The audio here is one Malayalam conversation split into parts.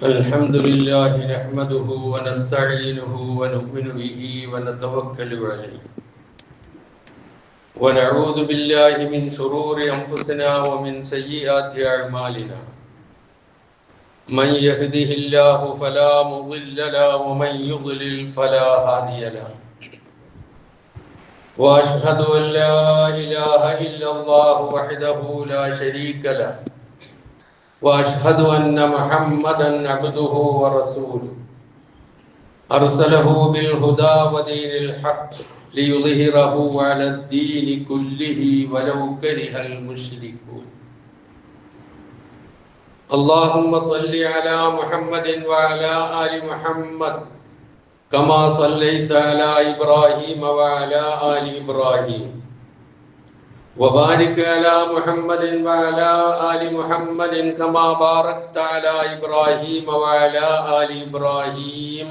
الحمد لله نحمده ونستعينه ونؤمن به ونتوكل عليه ونعوذ بالله من شرور أنفسنا ومن سيئات أعمالنا من يهده الله فلا مضل له ومن يضلل فلا هادي له وأشهد أن لا إله إلا الله وحده لا شريك له وأشهد أن محمدًا عبده ورسوله أرسله بالهدى ودين الحق ليظهره على الدين كله ولو كره المشركون اللهم صل على محمد وعلى آل محمد كما صليت على إبراهيم وعلى آل إبراهيم وبارك على محمد وعلى آل محمد كما باركت على إبراهيم وعلى آل إبراهيم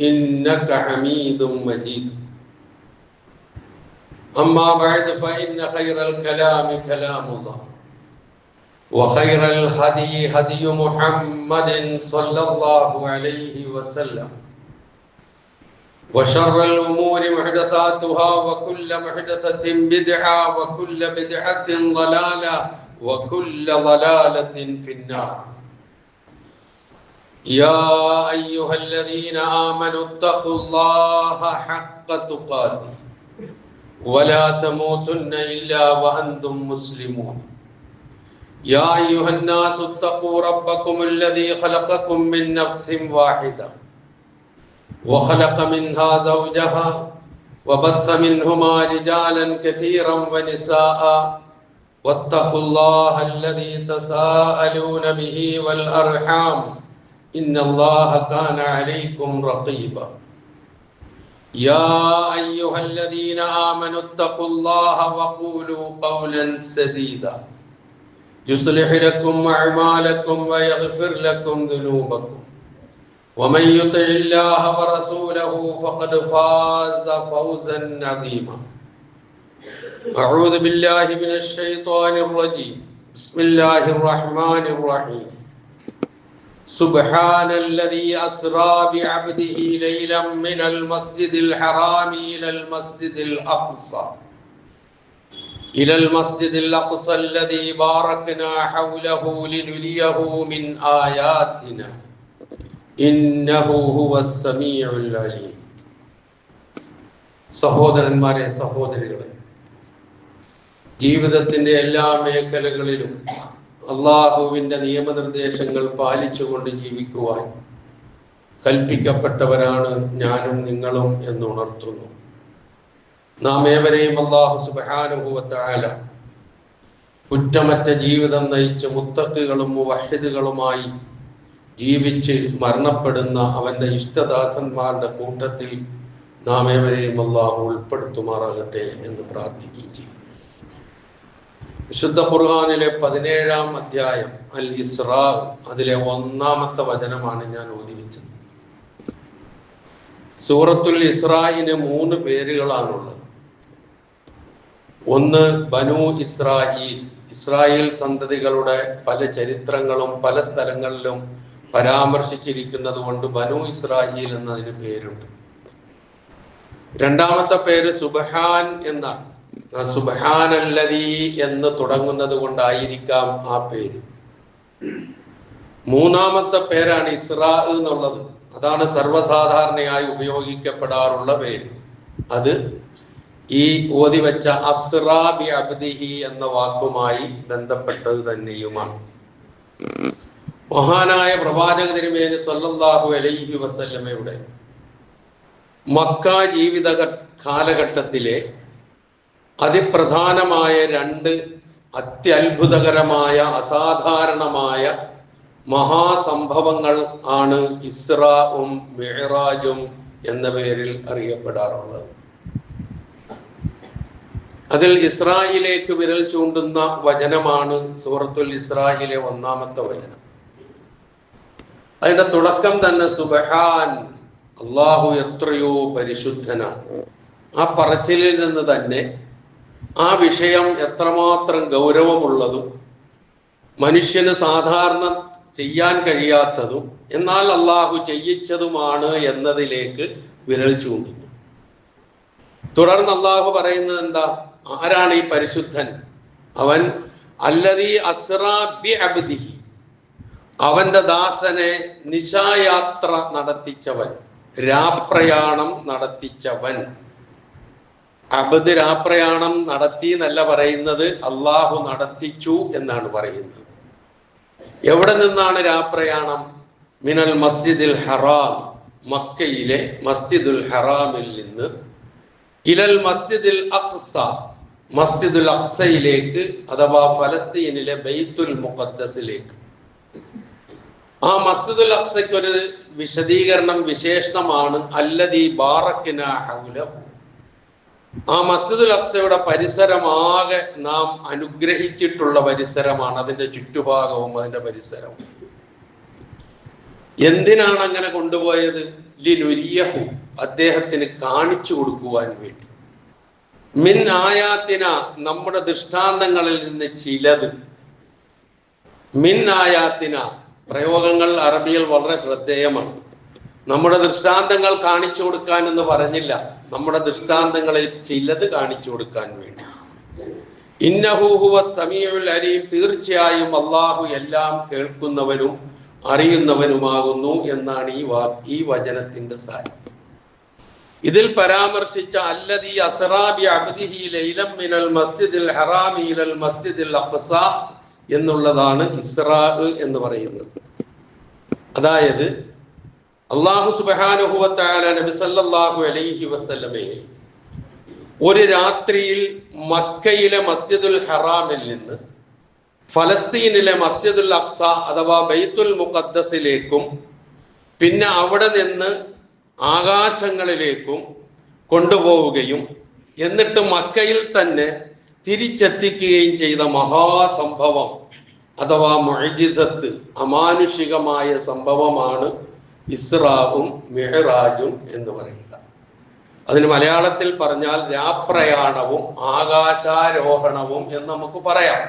إنك حميد مجيد أما بعد فإن خير الكلام كلام الله وخير الهدي هدي محمد صلى الله عليه وسلم وشر الأمور محدثاتها وكل محدثة بدعة وكل بدعة ضلالة وكل ضلالة في النار يا أيها الذين آمنوا اتقوا الله حق تقاته ولا تموتن إلا وأنتم مسلمون يا أيها الناس اتقوا ربكم الذي خلقكم من نفس واحدة وخلق منها زوجها وبث منهما رجالا كثيرا ونساء واتقوا الله الذي تساءلون به والأرحام إن الله كان عليكم رقيبا يا أيها الذين آمنوا اتقوا الله وقولوا قولا سديدا يصلح لكم أعمالكم ويغفر لكم ذنوبكم ومن يطع الله ورسوله فقد فاز فوزا عظيما أعوذ بالله من الشيطان الرجيم بسم الله الرحمن الرحيم سبحان الذي أسرى بعبده ليلا من المسجد الحرام إلى المسجد الأقصى الذي باركنا حوله لنريه من آياتنا ഇന്നഹു ഹുവസ് സമീഉൽ അലീം. സഹോദരന്മാരെ, സഹോദരികളെ, ജീവിതത്തിന്റെ എല്ലാ മേഖലകളിലും അള്ളാഹുവിന്റെ നിയമനിർദ്ദേശങ്ങൾ പാലിച്ചുകൊണ്ട് ജീവിക്കുവാൻ കൽപ്പിക്കപ്പെട്ടവരാണ് ഞാനും നിങ്ങളും എന്ന് ഉണർത്തുന്നു. നാം ഏവരെയും അല്ലാഹു സുബ്ഹാനഹു വ തആല കുറ്റമറ്റ ജീവിതം നയിച്ച് മുത്തഖികളും മുവഹിദുകളുമായി ജീവിച്ച് മരണപ്പെടുന്ന അവന്റെ ഇഷ്ടദാസന്മാരുടെ കൂട്ടത്തിൽ നാം ഏവരെയും അല്ലാഹു ഉൾപ്പെടുത്തുമാറാകട്ടെ എന്ന് പ്രാർത്ഥിക്കുകയും ചെയ്യും. വിശുദ്ധ ഖുർആനിലെ 17-ാം അധ്യായം അൽ ഇസ്രാ, അതിലെ 1-ാമത്തെ വചനമാണ് ഞാൻ ഓതിവെച്ചത്. സൂറത്തുൽ ഇസ്രായിന് 3 പേരുകളാണുള്ളത്. ഒന്ന് ബനൂ ഇസ്രായീൽ, ഇസ്രായേൽ സന്തതികളുടെ പല ചരിത്രങ്ങളും പല സ്ഥലങ്ങളിലും പരാമർശിച്ചിരിക്കുന്നത് കൊണ്ട് ബനൂ ഇസ്രായേൽ എന്നതിന് പേരുണ്ട്. രണ്ടാമത്തെ പേര് സുബ്ഹാൻ എന്നാണ്. സുബ്ഹാനല്ലദീ എന്ന് തുടങ്ങുന്നത് കൊണ്ടായിരിക്കാം ആ പേര്. മൂന്നാമത്തെ പേരാണ് ഇസ്രാ എന്നുള്ളത്. അതാണ് സർവ്വസാധാരണയായി ഉപയോഗിക്കപ്പെടാറുള്ള പേര്. അത് ഈ ഓതി വെച്ച അസ്റാ ബി അബ്ദിഹി എന്ന വാക്കുമായി ബന്ധപ്പെട്ടത് തന്നെയുമാണ്. മഹാനായ പ്രവാചക തിരുമേനി സല്ലല്ലാഹു അലൈഹി വസല്ലമയുടെ മക്ക ജീവിത കാലഘട്ടത്തിലെ അതിപ്രധാനമായ 2 അത്യത്ഭുതകരമായ അസാധാരണമായ മഹാസംഭവങ്ങൾ ആണ് ഇസ്രാഉം മിഅ്റാജും എന്ന പേരിൽ അറിയപ്പെടാറുള്ളത്. അതിൽ ഇസ്രായിലേക്ക് വിരൽ ചൂണ്ടുന്ന വചനമാണ് സൂറത്തുൽ ഇസ്രായിലെ 1-ാമത്തെ വചനം. അതിന്റെ തുടക്കം തന്നെ സുബ്ഹാൻ, അല്ലാഹു എത്രയോ പരിശുദ്ധനാണ്. ആ പറച്ചിലിൽ നിന്ന് തന്നെ ആ വിഷയം എത്രമാത്രം ഗൗരവമുള്ളതും മനുഷ്യന് സാധാരണ ചെയ്യാൻ കഴിയാത്തതും എന്നാൽ അള്ളാഹു ചെയ്യിച്ചതുമാണ് എന്നതിലേക്ക് വിരൽ ചൂണ്ടുന്നു. തുടർന്ന് അള്ളാഹു പറയുന്നത് എന്താ? ആരാണ് ഈ പരിശുദ്ധൻ? അവൻ അല്ലദീ അസ്റാ ബി അബ്ദിഹി, അവന്റെ ദാസനെ നിശായാത്ര നടത്തിച്ചവൻ, രാപ്രയാണം നടത്തിച്ചവൻ. അബ്ദ് രാപ്രയാണം നടത്തി എന്നല്ല പറയുന്നത്, അള്ളാഹു നടത്തിച്ചു എന്നാണ് പറയുന്നത്. എവിടെ നിന്നാണ് രാപ്രയാണം? മിനൽ മസ്ജിദിൽ ഹറാം, മക്കയിലെ മസ്ജിദുൽ ഹറാമിൽ നിന്ന്, ഇലൽ മസ്ജിദിൽ അഖ്സ, മസ്ജിദുൽ അഖ്സയിലേക്ക് അഥവാ ഫലസ്തീനിലെ ബൈത്തുൽ മുഖദ്ദസിലേക്ക്. ആ മസ്ജിദുൽ അഖ്സയ്ക്ക് ഒരു വിശദീകരണം, വിശേഷണമാണ് അല്ലദീ ബാറക്നാ ഹൗലഹു. ആ മസ്ജിദുൽ അഖ്സയുടെ പരിസരമാകെ നാം അനുഗ്രഹിച്ചിട്ടുള്ള പരിസരമാണ്, അതിന്റെ ചുറ്റുഭാഗവും അതിന്റെ പരിസരവും. എന്തിനാണ് അങ്ങനെ കൊണ്ടുപോയത്? ലിനുരിയഹു, അദ്ദേഹത്തിന് കാണിച്ചു കൊടുക്കുവാൻ വേണ്ടി. മിൻ ആയാത്തിന, നമ്മുടെ ദൃഷ്ടാന്തങ്ങളിൽ നിന്ന് ചിലത്. മിൻ ആയാത്തിന പ്രയോഗങ്ങൾ അറബിയിൽ വളരെ ശ്രദ്ധേയമാണ്. നമ്മുടെ ദൃഷ്ടാന്തങ്ങൾ കാണിച്ചു കൊടുക്കാൻ എന്ന് പറഞ്ഞില്ല, നമ്മുടെ ദൃഷ്ടാന്തങ്ങളിൽ ചിലത് കാണിച്ചു കൊടുക്കാൻ വേണ്ടി. ഇന്നഹു ഹുവ സമീഉൽ അലീം, തീർച്ചയായും അള്ളാഹു എല്ലാം കേൾക്കുന്നവനും അറിയുന്നവനുമാകുന്നു എന്നാണ് ഈ വചനത്തിന്റെ സാരം. ഇതിൽ പരാമർശിച്ച അല്ലദീ അസ്റാ ബി അബ്ദിഹി ലൈലൻ മിനൽ മസ്ജിദിൽ ഹറാമി ഇലൽ മസ്ജിദിൽ അഖ്സ എന്നുള്ളതാണ് ഇസ്റാ എന്ന് പറയുന്നത്. അതായത് അല്ലാഹു സുബ്ഹാനഹു വ തആല നബി സല്ലല്ലാഹു അലൈഹി വസല്ലമയെ ഒരു രാത്രിയിൽ മക്കയിലെ മസ്ജിദുൽ ഹറാമിൽ നിന്ന് ഫലസ്തീനിലെ മസ്ജിദുൽ അഖ്സ അഥവാ ബൈത്തുൽ മുഖദ്ദസിലേക്കും പിന്നെ അവിടെ നിന്ന് ആകാശങ്ങളിലേക്കും കൊണ്ടുപോവുകയും എന്നിട്ട് മക്കയിൽ തന്നെ തിരിച്ചെത്തിക്കുകയും ചെയ്ത മഹാസംഭവം അഥവാ മുഅ്ജിസത്ത്, അമാനുഷികമായ സംഭവമാണ് ഇസ്റാഉം മിഅ്റാജും എന്ന് പറയുക. അതിന് മലയാളത്തിൽ പറഞ്ഞാൽ രാപ്രയാണവും ആകാശാരോഹണവും എന്ന് നമുക്ക് പറയാം.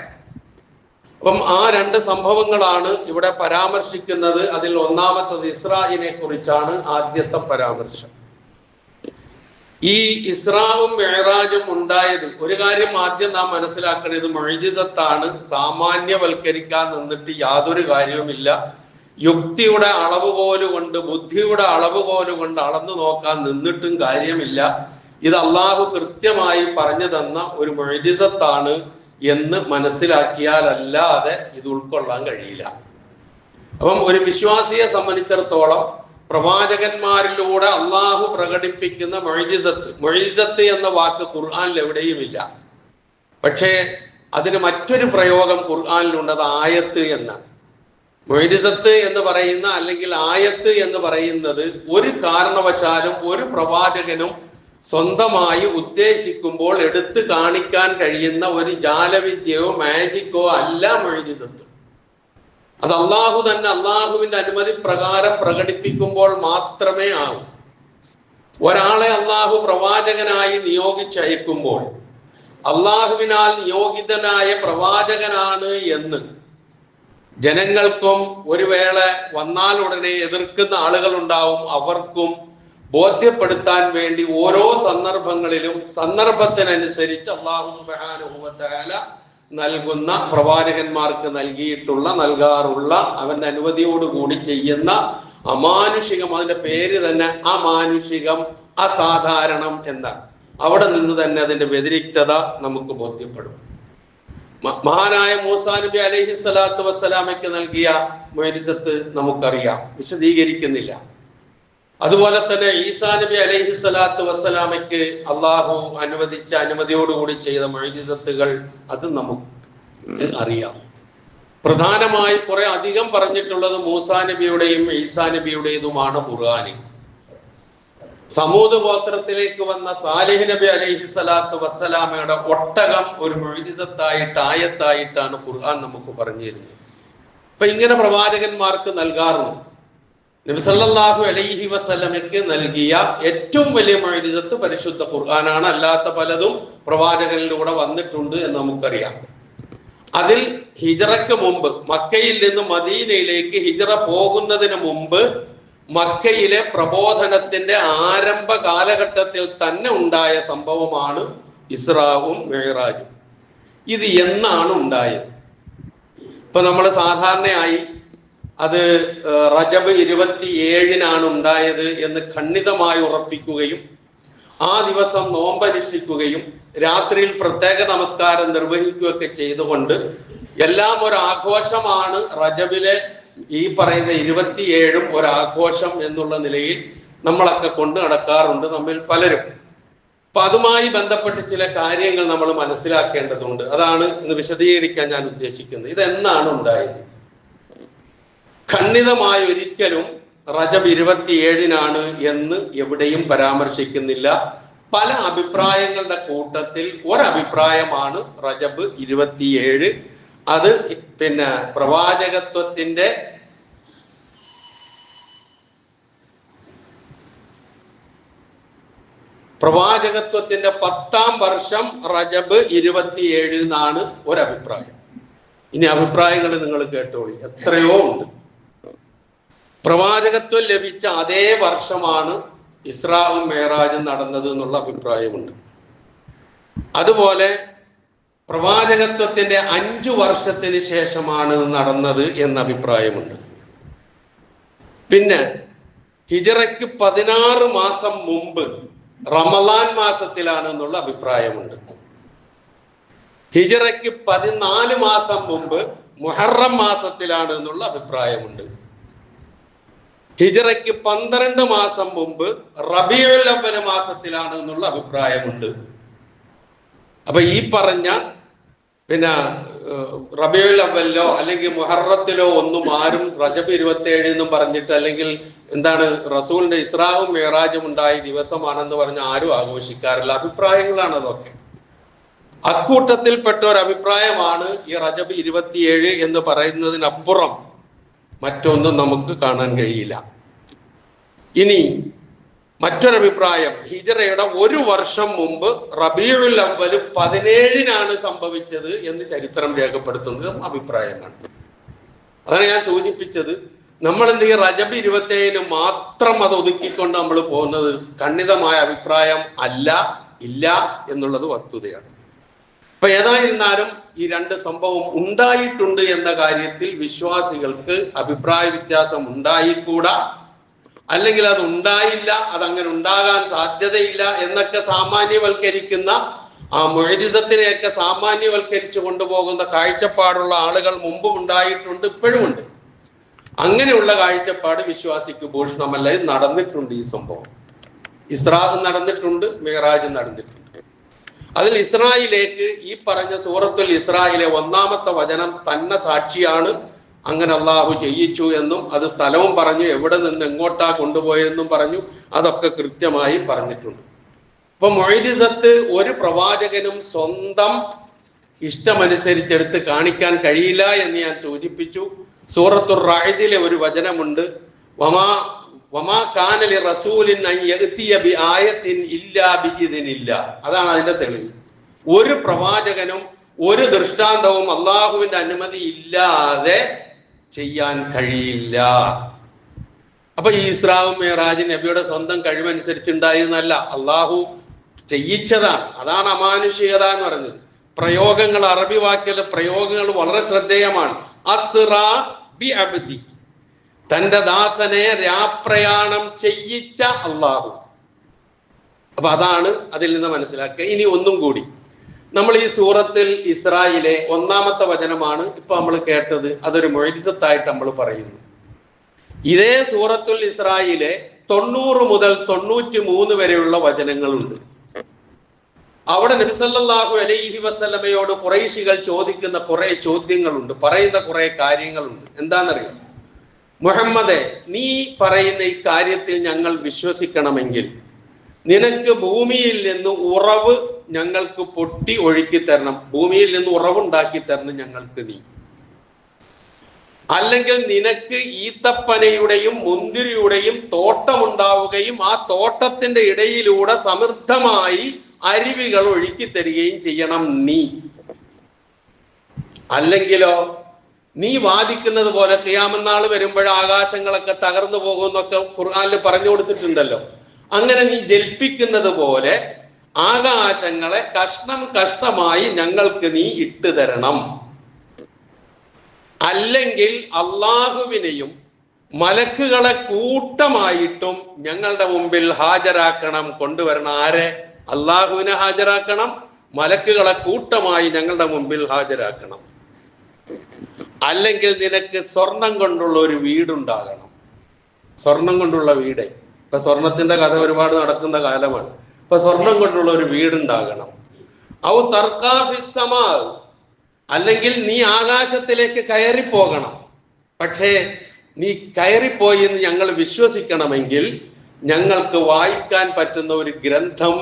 അപ്പം ആ രണ്ട് സംഭവങ്ങളാണ് ഇവിടെ പരാമർശിക്കുന്നത്. അതിൽ ഒന്നാമത്തത് ഇസ്രായിനെ കുറിച്ചാണ് ആദ്യത്തെ പരാമർശം. ഈ ഇസ്രാവും മിഅ്റാജും ഉണ്ടായത്, ഒരു കാര്യം ആദ്യം നാം മനസ്സിലാക്കേണ്ടത്, മുഅ്ജിസത്താണ്. സാമാന്യവൽക്കരിക്കാൻ നിന്നിട്ട് യാതൊരു കാര്യവുമില്ല. യുക്തിയുടെ അളവുകോല് കൊണ്ട്, ബുദ്ധിയുടെ അളവുകോല് കൊണ്ട് അളന്നു നോക്കാൻ നിന്നിട്ടും കാര്യമില്ല. ഇത് അള്ളാഹു കൃത്യമായി പറഞ്ഞു തന്ന ഒരു മുഅ്ജിസത്താണ് എന്ന് മനസ്സിലാക്കിയാലല്ലാതെ ഇത് ഉൾക്കൊള്ളാൻ കഴിയില്ല. അപ്പം ഒരു വിശ്വാസിയെ സംബന്ധിച്ചിടത്തോളം പ്രവാചകന്മാരിലൂടെ അള്ളാഹു പ്രകടിപ്പിക്കുന്ന മുഅ്ജിസത്ത് എന്ന വാക്ക് ഖുർആനിൽ എവിടെയുമില്ല. പക്ഷേ അതിന് മറ്റൊരു പ്രയോഗം ഖുർആനിലുണ്ട്, അത് ആയത്ത് എന്നാണ്. മുഅ്ജിസത്ത് എന്ന് പറയുന്ന അല്ലെങ്കിൽ ആയത്ത് എന്ന് പറയുന്നത് ഒരു കാരണവശാലും ഒരു പ്രവാചകനും സ്വന്തമായി ഉദ്ദേശിക്കുമ്പോൾ എടുത്തു കാണിക്കാൻ കഴിയുന്ന ഒരു ജാലവിദ്യയോ മാജിക്കോ അല്ല മുഅ്ജിസത്ത്. അത് അള്ളാഹു തന്നെ അള്ളാഹുവിന്റെ അനുമതി പ്രകാരം പ്രകടിപ്പിക്കുമ്പോൾ മാത്രമേ ആകൂ. ഒരാളെ അള്ളാഹു പ്രവാചകനായി നിയോഗിച്ചയക്കുമ്പോൾ അള്ളാഹുവിനാൽ നിയോഗിതനായ പ്രവാചകനാണ് എന്ന് ജനങ്ങൾക്കും ഒരു വേള വന്നാൽ ഉടനെ എതിർക്കുന്ന ആളുകൾ ഉണ്ടാവും, അവർക്കും ബോധ്യപ്പെടുത്താൻ വേണ്ടി ഓരോ സന്ദർഭങ്ങളിലും സന്ദർഭത്തിനനുസരിച്ച് അല്ലാഹു സുബ്ഹാനഹു വ തആല നൽകുന്ന പ്രവാചകന്മാർക്ക് നൽകാറുള്ള അവന്റെ അനുമതിയോടുകൂടി ചെയ്യുന്ന അമാനുഷികം, അതിന്റെ പേര് തന്നെ അമാനുഷികം, അസാധാരണം എന്നാണ്. അവിടെ നിന്ന് തന്നെ അതിന്റെ വ്യതിരിക്തത നമുക്ക് ബോധ്യപ്പെടും. മഹാനായ മൂസാ നബി അലൈഹി സ്വലാത്തു വസ്സലാമയ്ക്ക് നൽകിയ മുഅ്ജിസത്ത് നമുക്കറിയാം, വിശദീകരിക്കുന്നില്ല. അതുപോലെ തന്നെ ഈസാ നബി അലൈഹി സ്വലാത്തു വസ്സലാമയ്ക്ക് അള്ളാഹു അനുവദിച്ച അനുമതിയോടുകൂടി ചെയ്ത മുഅ്ജിസത്തുകൾ അത് നമുക്ക് അറിയാം. പ്രധാനമായി കുറെ അധികം പറഞ്ഞിട്ടുള്ളത് മൂസാ നബിയുടെയും ഈസാ നബിയുടേതുമാണ് ഖുർആനിൽ. സമൂദ് ഗോത്രത്തിലേക്ക് വന്ന സാലിഹ് നബി അലൈഹി സ്വലാത്തു വസ്സലാമയുടെ ഒട്ടകം ഒരു മുഅ്ജിസത്തായിട്ട്, ആയത്തായിട്ടാണ് ഖുർആൻ നമുക്ക് പറഞ്ഞു തരുന്നത്. അപ്പൊ ഇങ്ങനെ പ്രവാചകന്മാർക്ക് നൽകാറുണ്ട്. നബി സല്ലല്ലാഹു അലൈഹി വസല്ലമയ്ക്ക് നൽകിയ ഏറ്റവും വലിയ മുഅ്ജിസത്ത് പരിശുദ്ധ ഖുർആനാണ്. അല്ലാത്ത പലതും പ്രവാചകനിലൂടെ വന്നിട്ടുണ്ട് എന്ന് നമുക്കറിയാം. അതിൽ ഹിജറയ്ക്ക് മുമ്പ്, മക്കയിൽ നിന്ന് മദീനയിലേക്ക് ഹിജറ പോകുന്നതിന് മുമ്പ് മക്കയിലെ പ്രബോധനത്തിന്റെ ആരംഭ കാലഘട്ടത്തിൽ തന്നെ ഉണ്ടായ സംഭവമാണ് ഇസ്രാവും മിഅ്റാജും. ഇത് എന്നാണ് ഉണ്ടായത്? ഇപ്പൊ നമ്മൾ സാധാരണയായി അത് റജബ് 27-നാണ് ഉണ്ടായത് എന്ന് ഖണ്ഡിതമായി ഉറപ്പിക്കുകയും ആ ദിവസം നോമ്പനുഷ്ഠിക്കുകയും രാത്രിയിൽ പ്രത്യേക നമസ്കാരം നിർവഹിക്കുകയൊക്കെ ചെയ്തുകൊണ്ട് എല്ലാം ഒരു ആഘോഷമാണ്. റജബിലെ ഈ പറയുന്ന 27 ഒരാഘോഷം എന്നുള്ള നിലയിൽ നമ്മളൊക്കെ കൊണ്ടു നടക്കാറുണ്ട് നമ്മിൽ പലരും. അപ്പൊ അതുമായി ബന്ധപ്പെട്ട് ചില കാര്യങ്ങൾ നമ്മൾ മനസ്സിലാക്കേണ്ടതുണ്ട്. അതാണ് ഇന്ന് വിശദീകരിക്കാൻ ഞാൻ ഉദ്ദേശിക്കുന്നത്. ഇതെന്നാണ് ഉണ്ടായത്? ഖണ്ഡിതമായി ഒരിക്കലും റജബ് 27-നാണ് എന്ന് എവിടെയും പരാമർശിക്കുന്നില്ല. പല അഭിപ്രായങ്ങളുടെ കൂട്ടത്തിൽ ഒരഭിപ്രായമാണ് റജബ് 27. അത് പ്രവാചകത്വത്തിന്റെ പ്രവാചകത്വത്തിന്റെ 10ാം വർഷം റജബ് 27 എന്നാണ് ഒരഭിപ്രായം. ഇനി അഭിപ്രായങ്ങൾ നിങ്ങൾ കേട്ടോളി, എത്രയോ ഉണ്ട്. പ്രവാചകത്വം ലഭിച്ച അതേ വർഷമാണ് ഇസ്രാവും മിഅ്റാജും നടന്നത് എന്നുള്ള അഭിപ്രായമുണ്ട്. അതുപോലെ പ്രവാചകത്വത്തിന്റെ 5 വർഷത്തിന് ശേഷമാണ് നടന്നത് എന്ന അഭിപ്രായമുണ്ട്. പിന്നെ ഹിജറയ്ക്ക് 16 മാസം മുമ്പ് റമളാൻ മാസത്തിലാണ് എന്നുള്ള അഭിപ്രായമുണ്ട്. ഹിജറയ്ക്ക് 14 മാസം മുമ്പ് മുഹറം മാസത്തിലാണ് എന്നുള്ള അഭിപ്രായമുണ്ട്. ഹിജറയ്ക്ക് 12 മാസം മുമ്പ് റബീഉൽ അവ്വൽ മാസത്തിലാണ് എന്നുള്ള അഭിപ്രായമുണ്ട്. അപ്പൊ ഈ പറഞ്ഞ റബീഉൽ അവ്വലിലോ അല്ലെങ്കിൽ മുഹറത്തിലോ ഒന്നും ആരും റജബ് 27 എന്നും പറഞ്ഞിട്ട്, അല്ലെങ്കിൽ എന്താണ് റസൂലിന്റെ ഇസ്രാവും മിഅ്റാജും ഉണ്ടായ ദിവസമാണെന്ന് പറഞ്ഞ് ആരും ആഘോഷിക്കാറില്ല. അഭിപ്രായങ്ങളാണ് അതൊക്കെ. അക്കൂട്ടത്തിൽപ്പെട്ട ഒരു അഭിപ്രായമാണ് ഈ റജബ് 27 എന്ന് പറയുന്നതിനപ്പുറം മറ്റൊന്നും നമുക്ക് കാണാൻ കഴിയില്ല. ഇനി മറ്റൊരഭിപ്രായം, ഹിജറയുടെ 1 വർഷം മുമ്പ് റബീഉൽ അവ്വൽ 17-നാണ് സംഭവിച്ചത് എന്ന് ചരിത്രം രേഖപ്പെടുത്തുന്നത് അഭിപ്രായമാണ്. അതാണ് ഞാൻ സൂചിപ്പിച്ചത്. നമ്മൾ എന്ത് ഈ റജബ് 27 മാത്രം അത് ഒതുക്കിക്കൊണ്ട് നമ്മൾ പോകുന്നത് ഖണ്ഡിതമായ അഭിപ്രായം ഇല്ല എന്നുള്ളത് വസ്തുതയാണ്. അപ്പൊ ഏതായിരുന്നാലും ഈ 2 സംഭവം ഉണ്ടായിട്ടുണ്ട് എന്ന കാര്യത്തിൽ വിശ്വാസികൾക്ക് അഭിപ്രായ വ്യത്യാസം ഉണ്ടായിക്കൂടാ. അല്ലെങ്കിൽ അത് ഉണ്ടായില്ല, അതങ്ങനെ ഉണ്ടാകാൻ സാധ്യതയില്ല എന്നൊക്കെ സാമാന്യവൽക്കരിക്കുന്ന, ആ മുഅ്ജിസത്തിനെയൊക്കെ സാമാന്യവൽക്കരിച്ചു കൊണ്ടുപോകുന്ന കാഴ്ചപ്പാടുള്ള ആളുകൾ മുമ്പും ഉണ്ടായിട്ടുണ്ട്, ഇപ്പോഴും ഉണ്ട്. അങ്ങനെയുള്ള കാഴ്ചപ്പാട് വിശ്വാസിക്ക് ഭൂഷണമല്ല. ഇത് നടന്നിട്ടുണ്ട്. ഈ സംഭവം ഇസ്രാ നടന്നിട്ടുണ്ട്, മിഅ്റാജ് നടന്നിട്ടുണ്ട്. അതിൽ ഇസ്രായിലേക്ക് ഈ പറഞ്ഞ സൂറത്തുൽ ഇസ്രായിലെ 1-ാമത്തെ വചനം തന്നെ സാക്ഷിയാണ്. അങ്ങനെ അള്ളാഹു ചെയ്യിച്ചു എന്നും അത് സ്ഥലവും പറഞ്ഞു, എവിടെ നിന്ന് എങ്ങോട്ടാ കൊണ്ടുപോയെന്നും പറഞ്ഞു. അതൊക്കെ കൃത്യമായി പറഞ്ഞിട്ടുണ്ട്. അപ്പൊ മുഅ്ജിസത്ത് ഒരു പ്രവാചകനും സ്വന്തം ഇഷ്ടമനുസരിച്ചെടുത്ത് കാണിക്കാൻ കഴിയില്ല എന്ന് ഞാൻ സൂചിപ്പിച്ചു. സൂറത്തുർ റഅദിലെ ഒരു വചനമുണ്ട്, വമാ കാന ലിറസൂലിൻ അൻ യഅതിയ ബിആയത്തിൻ ഇല്ലാ ബിഇദ്നില്ലാ. അതാണ് അതിന്റെ തെളിവ്. ഒരു പ്രവാചകനും ഒരു ദൃഷ്ടാന്തവും അള്ളാഹുവിന്റെ അനുമതി ഇല്ലാതെ ചെയ്യാൻ കഴിയില്ല. അപ്പൊ ഈ ഇസ്രാവും മിഅ്റാജും നബിയുടെ സ്വന്തം കഴിവനുസരിച്ചുണ്ടായിരുന്നല്ല, അള്ളാഹു ചെയ്യിച്ചതാണ്. അതാണ് അമാനുഷികത എന്ന് പറയുന്നത്. പ്രയോഗങ്ങൾ, അറബി വാക്കിലെ പ്രയോഗങ്ങൾ വളരെ ശ്രദ്ധേയമാണ്. അസ്റാ ബി അബ്ദി, തന്റെ ദാസനെ രാപ്രയാണം ചെയ്യിച്ച അള്ളാഹു. അപ്പൊ അതാണ് അതിൽ നിന്ന് മനസ്സിലാക്കുക. ഇനി ഒന്നും കൂടി, നമ്മൾ ഈ സൂറത്തിൽ ഇസ്രായിലെ 1-ാമത്തെ വചനമാണ് ഇപ്പൊ നമ്മൾ കേട്ടത്. അതൊരു മുഅ്ജിസത്തായിട്ട് നമ്മൾ പറയുന്നു. ഇതേ സൂറത്തുൽ ഇസ്രായിലെ 90 മുതൽ 93 വരെയുള്ള വചനങ്ങളുണ്ട്. അവിടെ നബി സല്ലല്ലാഹു അലൈഹി വസല്ലമയോട് ഖുറൈശികൾ ചോദിക്കുന്ന കുറെ ചോദ്യങ്ങളുണ്ട്, പറയുന്ന കുറെ കാര്യങ്ങളുണ്ട്. എന്താണെന്നറിയാം? മുഹമ്മദേ, നീ പറയുന്ന ഈ കാര്യത്തിൽ ഞങ്ങൾ വിശ്വസിക്കണമെങ്കിൽ നിനക്ക് ഭൂമിയിൽ നിന്ന് ഉറവ് ഞങ്ങൾക്ക് പൊട്ടി ഒഴുക്കി തരണം. ഭൂമിയിൽ നിന്ന് ഉറവുണ്ടാക്കി തരണം ഞങ്ങൾക്ക് നീ. അല്ലെങ്കിൽ നിനക്ക് ഈത്തപ്പനയുടെയും മുന്തിരിയുടെയും തോട്ടമുണ്ടാവുകയും ആ തോട്ടത്തിന്റെ ഇടയിലൂടെ സമൃദ്ധമായി അരുവികൾ ഒഴുക്കി തരികയും ചെയ്യണം നീ. അല്ലെങ്കിലോ നീ വാദിക്കുന്നത് പോലെ ഖിയാമത്ത് നാൾ വരുമ്പോൾ ആകാശങ്ങളൊക്കെ തകർന്നു പോകുമെന്നൊക്കെ ഖുർആനിൽ പറഞ്ഞു കൊടുത്തിട്ടുണ്ടല്ലോ. അങ്ങനെ നീ ജൽപ്പിക്കുന്നത് പോലെ ആകാശങ്ങളെ കഷ്ണം കഷ്ണമായി ഞങ്ങൾക്ക് നീ ഇട്ടു തരണം. അല്ലെങ്കിൽ അള്ളാഹുവിനെയും മലക്കുകളെ കൂട്ടമായിട്ടും ഞങ്ങളുടെ മുമ്പിൽ ഹാജരാക്കണം, കൊണ്ടുവരണം. ആരെ? അള്ളാഹുവിനെ ഹാജരാക്കണം, മലക്കുകളെ കൂട്ടമായി ഞങ്ങളുടെ മുമ്പിൽ ഹാജരാക്കണം. അല്ലെങ്കിൽ നിനക്ക് സ്വർണം കൊണ്ടുള്ള ഒരു വീടുണ്ടാകണം. സ്വർണം കൊണ്ടുള്ള വീട്, ഇപ്പൊ സ്വർണത്തിന്റെ കഥ ഒരുപാട് നടക്കുന്ന കാലമാണ്. ഇപ്പൊ സ്വർണം കൊണ്ടുള്ള ഒരു വീടുണ്ടാകണം. ഔ തർക്കാ ഫിസ് സമാ, അല്ലെങ്കിൽ നീ ആകാശത്തിലേക്ക് കയറിപ്പോകണം. പക്ഷേ നീ കയറിപ്പോയി എന്ന് ഞങ്ങൾ വിശ്വസിക്കണമെങ്കിൽ ഞങ്ങൾക്ക് വായിക്കാൻ പറ്റുന്ന ഒരു ഗ്രന്ഥം,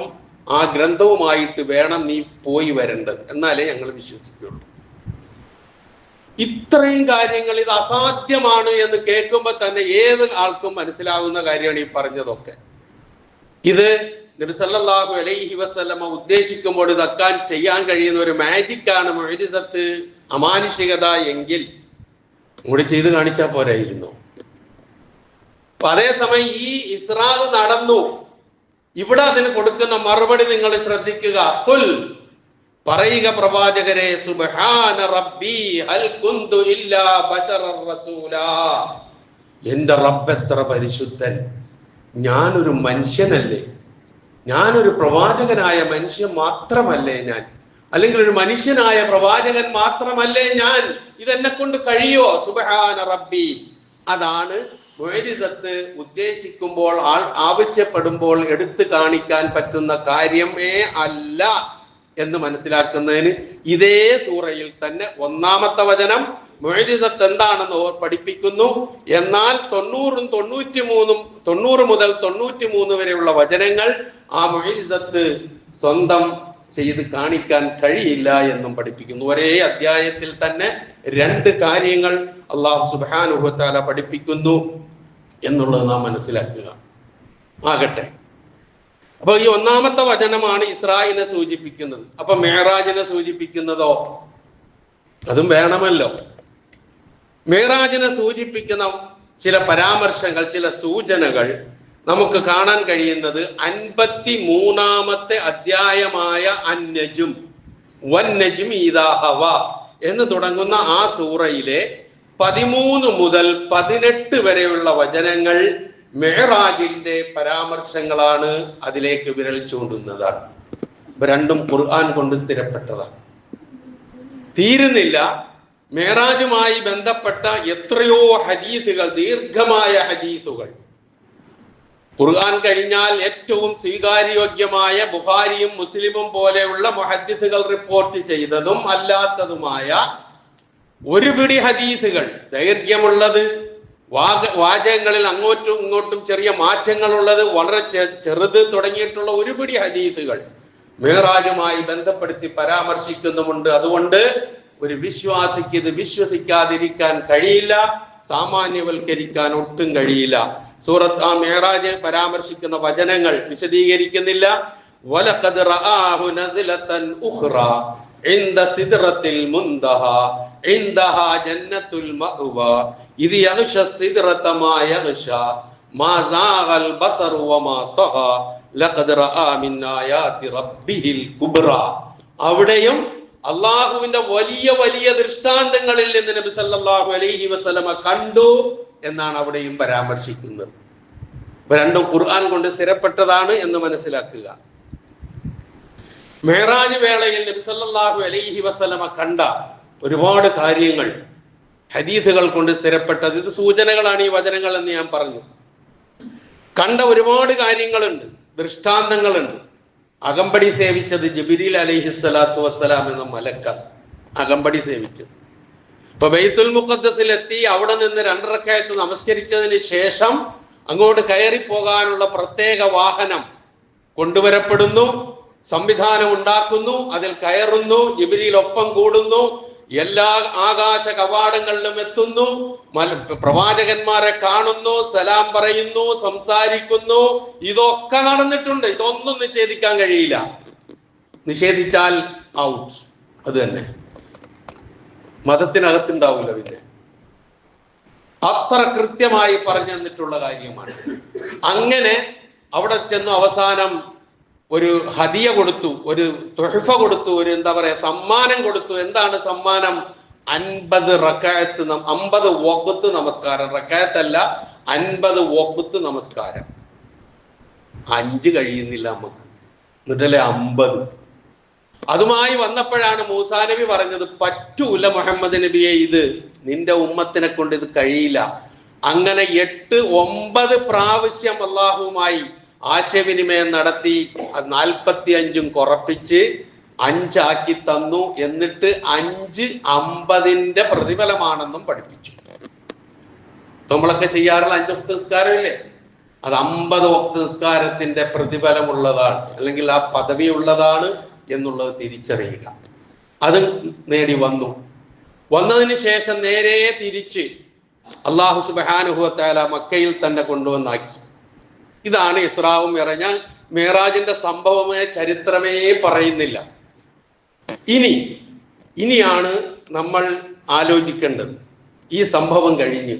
ആ ഗ്രന്ഥവുമായിട്ട് വേണം നീ പോയി വരേണ്ടത്, എന്നാലേ ഞങ്ങൾ വിശ്വസിക്കുള്ളൂ. ഇത്രയും കാര്യങ്ങൾ ഇത് അസാധ്യമാണ് എന്ന് കേൾക്കുമ്പോൾ തന്നെ ഏത് ആൾക്കും മനസ്സിലാവുന്ന കാര്യമാണ് ഈ പറഞ്ഞതൊക്കെ. ഇത് നബി സല്ലല്ലാഹു അലൈഹി വസല്ലമ ഉദ്ദേശിക്കുമ്പോൾ ഇതൊക്കെ ചെയ്യാൻ കഴിയുന്ന ഒരു മാജിക്കാണ്, മുഅ്ജിസത്ത്, അമാനുഷികത എങ്കിൽ കൂടി ചെയ്ത് കാണിച്ചാൽ പോരായിരുന്നു. അതേസമയം ഈ ഇസ്രാ നടന്നു, ഇവിടെ അതിന് കൊടുക്കുന്ന മറുപടി നിങ്ങൾ ശ്രദ്ധിക്കുക. ഖുൽ, പറയുക പ്രവാചകരെ, സുബ്ഹാന റബ്ബി ഹൽ കുന്തു ഇല്ലാ ബശറർ റസൂലാ, എന്റെ റബ്ബ് എത്ര പരിശുദ്ധൻ, ഞാനൊരു മനുഷ്യനല്ലേ, ഞാനൊരു പ്രവാചകനായ മനുഷ്യൻ മാത്രമല്ലേ ഞാൻ, അല്ലെങ്കിൽ ഒരു മനുഷ്യനായ പ്രവാചകൻ മാത്രമല്ലേ ഞാൻ, ഇതെന്നെ കൊണ്ട് കഴിയോ? സുബ്ഹാന റബ്ബി. അതാണ് മുഅ്ജിസത്ത് ഉദ്ദേശിക്കുമ്പോൾ, ആവശ്യപ്പെടുമ്പോൾ എടുത്തു കാണിക്കാൻ പറ്റുന്ന കാര്യമേ അല്ല എന്ന് മനസ്സിലാക്കുന്നതിന് ഇതേ സൂറയിൽ തന്നെ 1-ാമത്തെ വചനം മുഅ്ജിസത്ത് എന്താണെന്ന് പഠിപ്പിക്കുന്നു. എന്നാൽ 90 മുതൽ 93 വരെയുള്ള വചനങ്ങൾ ആ മുഅ്ജിസത്ത് സ്വന്തം ചെയ്ത് കാണിക്കാൻ കഴിയില്ല എന്നും പഠിപ്പിക്കുന്നു. ഒരേ അധ്യായത്തിൽ തന്നെ 2 കാര്യങ്ങൾ അല്ലാഹു സുബ്ഹാനഹു വ തആല പഠിപ്പിക്കുന്നു എന്നുള്ളത് നാം മനസ്സിലാക്കുക. ആകട്ടെ, അപ്പൊ ഈ 1-ാമത്തെ വചനമാണ് ഇസ്രായിനെ സൂചിപ്പിക്കുന്നത്. അപ്പൊ മെഹറാജിനെ സൂചിപ്പിക്കുന്നതോ? അതും വേണമല്ലോ. മെഹറാജിനെ സൂചിപ്പിക്കുന്ന ചില പരാമർശങ്ങൾ, ചില സൂചനകൾ നമുക്ക് കാണാൻ കഴിയുന്നത് 53-ാമത്തെ അധ്യായമായ അൻ-നജ്ം വൻ-നജ്മി ഇദാ ഹവാ എന്ന് തുടങ്ങുന്ന ആ സൂറയിലെ 13 മുതൽ 18 വരെയുള്ള വചനങ്ങൾ മെഹറാജിന്റെ പരാമർശങ്ങളാണ്, അതിലേക്ക് വിരൽ ചൂണ്ടുന്നതാണ്. രണ്ടും ഖുർആൻ കൊണ്ട് സ്ഥിരപ്പെട്ടതാണ്. തീരുന്നില്ല. മെഹറാജുമായി ബന്ധപ്പെട്ട എത്രയോ ഹദീസുകൾ, ദീർഘമായ ഹദീസുകൾ, ഖുർആൻ കഴിഞ്ഞാൽ ഏറ്റവും സ്വീകാര്യോഗ്യമായ ബുഖാരിയും മുസ്ലിമും പോലെയുള്ള മുഹദ്ദിസുകൾ റിപ്പോർട്ട് ചെയ്തതും അല്ലാത്തതുമായ ഒരു പിടി ഹദീസുകൾ, ദൈർഘ്യമുള്ളത്, വാചകങ്ങളിൽ അങ്ങോട്ടും ഇങ്ങോട്ടും ചെറിയ മാറ്റങ്ങളുള്ളത്, വളരെ ചെറുത് തുടങ്ങിയിട്ടുള്ള ഒരു പിടി ഹദീസുകൾ മെഹറാജുമായി ബന്ധപ്പെടുത്തി പരാമർശിക്കുന്നുമുണ്ട്. അതുകൊണ്ട് ഒരു വിശ്വാസിക്ക് ഇത് വിശ്വസിക്കാതിരിക്കാൻ കഴിയില്ല, സാമാന്യവൽക്കരിക്കാൻ ഒട്ടും കഴിയില്ല. സൂറത്ത് ആ മെഹറാജിൽ പരാമർശിക്കുന്ന വചനങ്ങൾ വിശദീകരിക്കുന്നില്ല. വലഖദ് റആഹു നസ്ലതൻ ഉഖ്റാ ഇൻദ സിദ്റത്തിൽ മുൻതഹ ഇൻദഹാ ജന്നത്തുൽ മഅ്വാ ഇദ് യഗ്ഷ സിദ്റത മാ യഗ്ഷ മാ സാഗൽ ബസറു വമാ തഗാ ലഖദ് റആ മിൻ ആയാതി റബ്ബിഹിൽ കുബ്രാ. അവിടെയും അള്ളാഹുവിന്റെ വലിയ വലിയ ദൃഷ്ടാന്തങ്ങളിൽ നിന്ന് നബി സല്ലല്ലാഹു അലൈഹി വസല്ലമ കണ്ടു എന്നാണ് അവിടെയും പരാമർശിക്കുന്നത്. രണ്ടും ഖുർആൻ കൊണ്ട് സ്ഥിരപ്പെട്ടതാണ് എന്ന് മനസ്സിലാക്കുക. മെഹറാജ് വേളയിൽ നബി സല്ലല്ലാഹു അലൈഹി വസല്ലമ കണ്ട ഒരുപാട് കാര്യങ്ങൾ ഹദീസുകൾ കൊണ്ട് സ്ഥിരപ്പെട്ടത്, ഇത് സൂചനകളാണ് ഈ വചനങ്ങൾ എന്ന് ഞാൻ പറഞ്ഞു. കണ്ട ഒരുപാട് കാര്യങ്ങളുണ്ട്, ദൃഷ്ടാന്തങ്ങളുണ്ട്. അകമ്പടി സേവിച്ചത് ജിബ്രീൽ അലൈഹിസ്സലാത്തു വസ്സലാം എന്ന മലക്ക അകമ്പടി സേവിച്ചത്. ഇപ്പൊ ബൈത്തുൽ മുഖദ്ദസിലെത്തി അവിടെ നിന്ന് 2 റക്അത്ത് നമസ്കരിച്ചതിന് ശേഷം അങ്ങോട്ട് കയറി പോകാനുള്ള പ്രത്യേക വാഹനം കൊണ്ടുവരപ്പെടുന്നു, സംവിധാനം ഉണ്ടാക്കുന്നു, അതിൽ കയറുന്നു, ജിബ്രീൽ ഒപ്പം കൂടുന്നു, എല്ലാ ആകാശ കവാടങ്ങളിലും എത്തുന്നു, പ്രവാചകന്മാരെ കാണുന്നു, സലാം പറയുന്നു, സംസാരിക്കുന്നു. ഇതൊക്കെ നടന്നിട്ടുണ്ട്. ഇതൊന്നും നിഷേധിക്കാൻ കഴിയില്ല. നിഷേധിച്ചാൽ ഔട്ട്. അത് തന്നെ. മതത്തിനകത്തുണ്ടാവില്ല. പിന്നെ അത്ര കൃത്യമായി പറഞ്ഞു തന്നിട്ടുള്ള കാര്യമാണ്. അങ്ങനെ അവിടെ ചെന്ന് അവസാനം ഒരു ഹദിയ കൊടുത്തു, ഒരു തുഹഫ കൊടുത്തു, ഒരു എന്താ പറയാ സമ്മാനം കൊടുത്തു. എന്താണ് സമ്മാനം? 50 റക്അത്ത് 50 വഖ്ത് നമസ്കാരം. റക്അത്തല്ല, 50 വഖ്ത് നമസ്കാരം. 5 കഴിയുന്നില്ല നമുക്ക്, എന്നിട്ടല്ലേ 50. അതുമായി വന്നപ്പോഴാണ് മൂസാ നബി പറഞ്ഞത്, പറ്റൂല മുഹമ്മദ് നബിയെ, ഇത് നിന്റെ ഉമ്മത്തിനെ കൊണ്ട് ഇത് കഴിയില്ല. അങ്ങനെ 8-9 പ്രാവശ്യം അള്ളാഹുവുമായി ആശയവിനിമയം നടത്തി 45 കുറപ്പിച്ച് 5 ആക്കി തന്നു. എന്നിട്ട് 5 50ന്റെ പ്രതിഫലമാണെന്നും പഠിപ്പിച്ചു. നമ്മളൊക്കെ ചെയ്യാറുള്ള 5 വഖ്ത് നിസ്കാരമില്ലേ, അത് 50 വഖ്ത് നിസ്കാരത്തിന്റെ പ്രതിഫലമുള്ളതാണ്, അല്ലെങ്കിൽ ആ പദവി ഉള്ളതാണ് എന്നുള്ളത് തിരിച്ചറിയുക. അത് നേടി വന്നതിന് ശേഷം നേരെ തിരിച്ച് അല്ലാഹു സുബ്ഹാനഹു വ തആല മക്കയിൽ തന്നെ കൊണ്ടുവന്നാക്കി. ഇതാണ് ഇസ്രാവും മിഅ്റാജ്. ഞാൻ മിഅ്റാജിന്റെ സംഭവമേ ചരിത്രമേ പറയുന്നില്ല. ഇനിയാണ് നമ്മൾ ആലോചിക്കേണ്ടത്. ഈ സംഭവം കഴിഞ്ഞ്,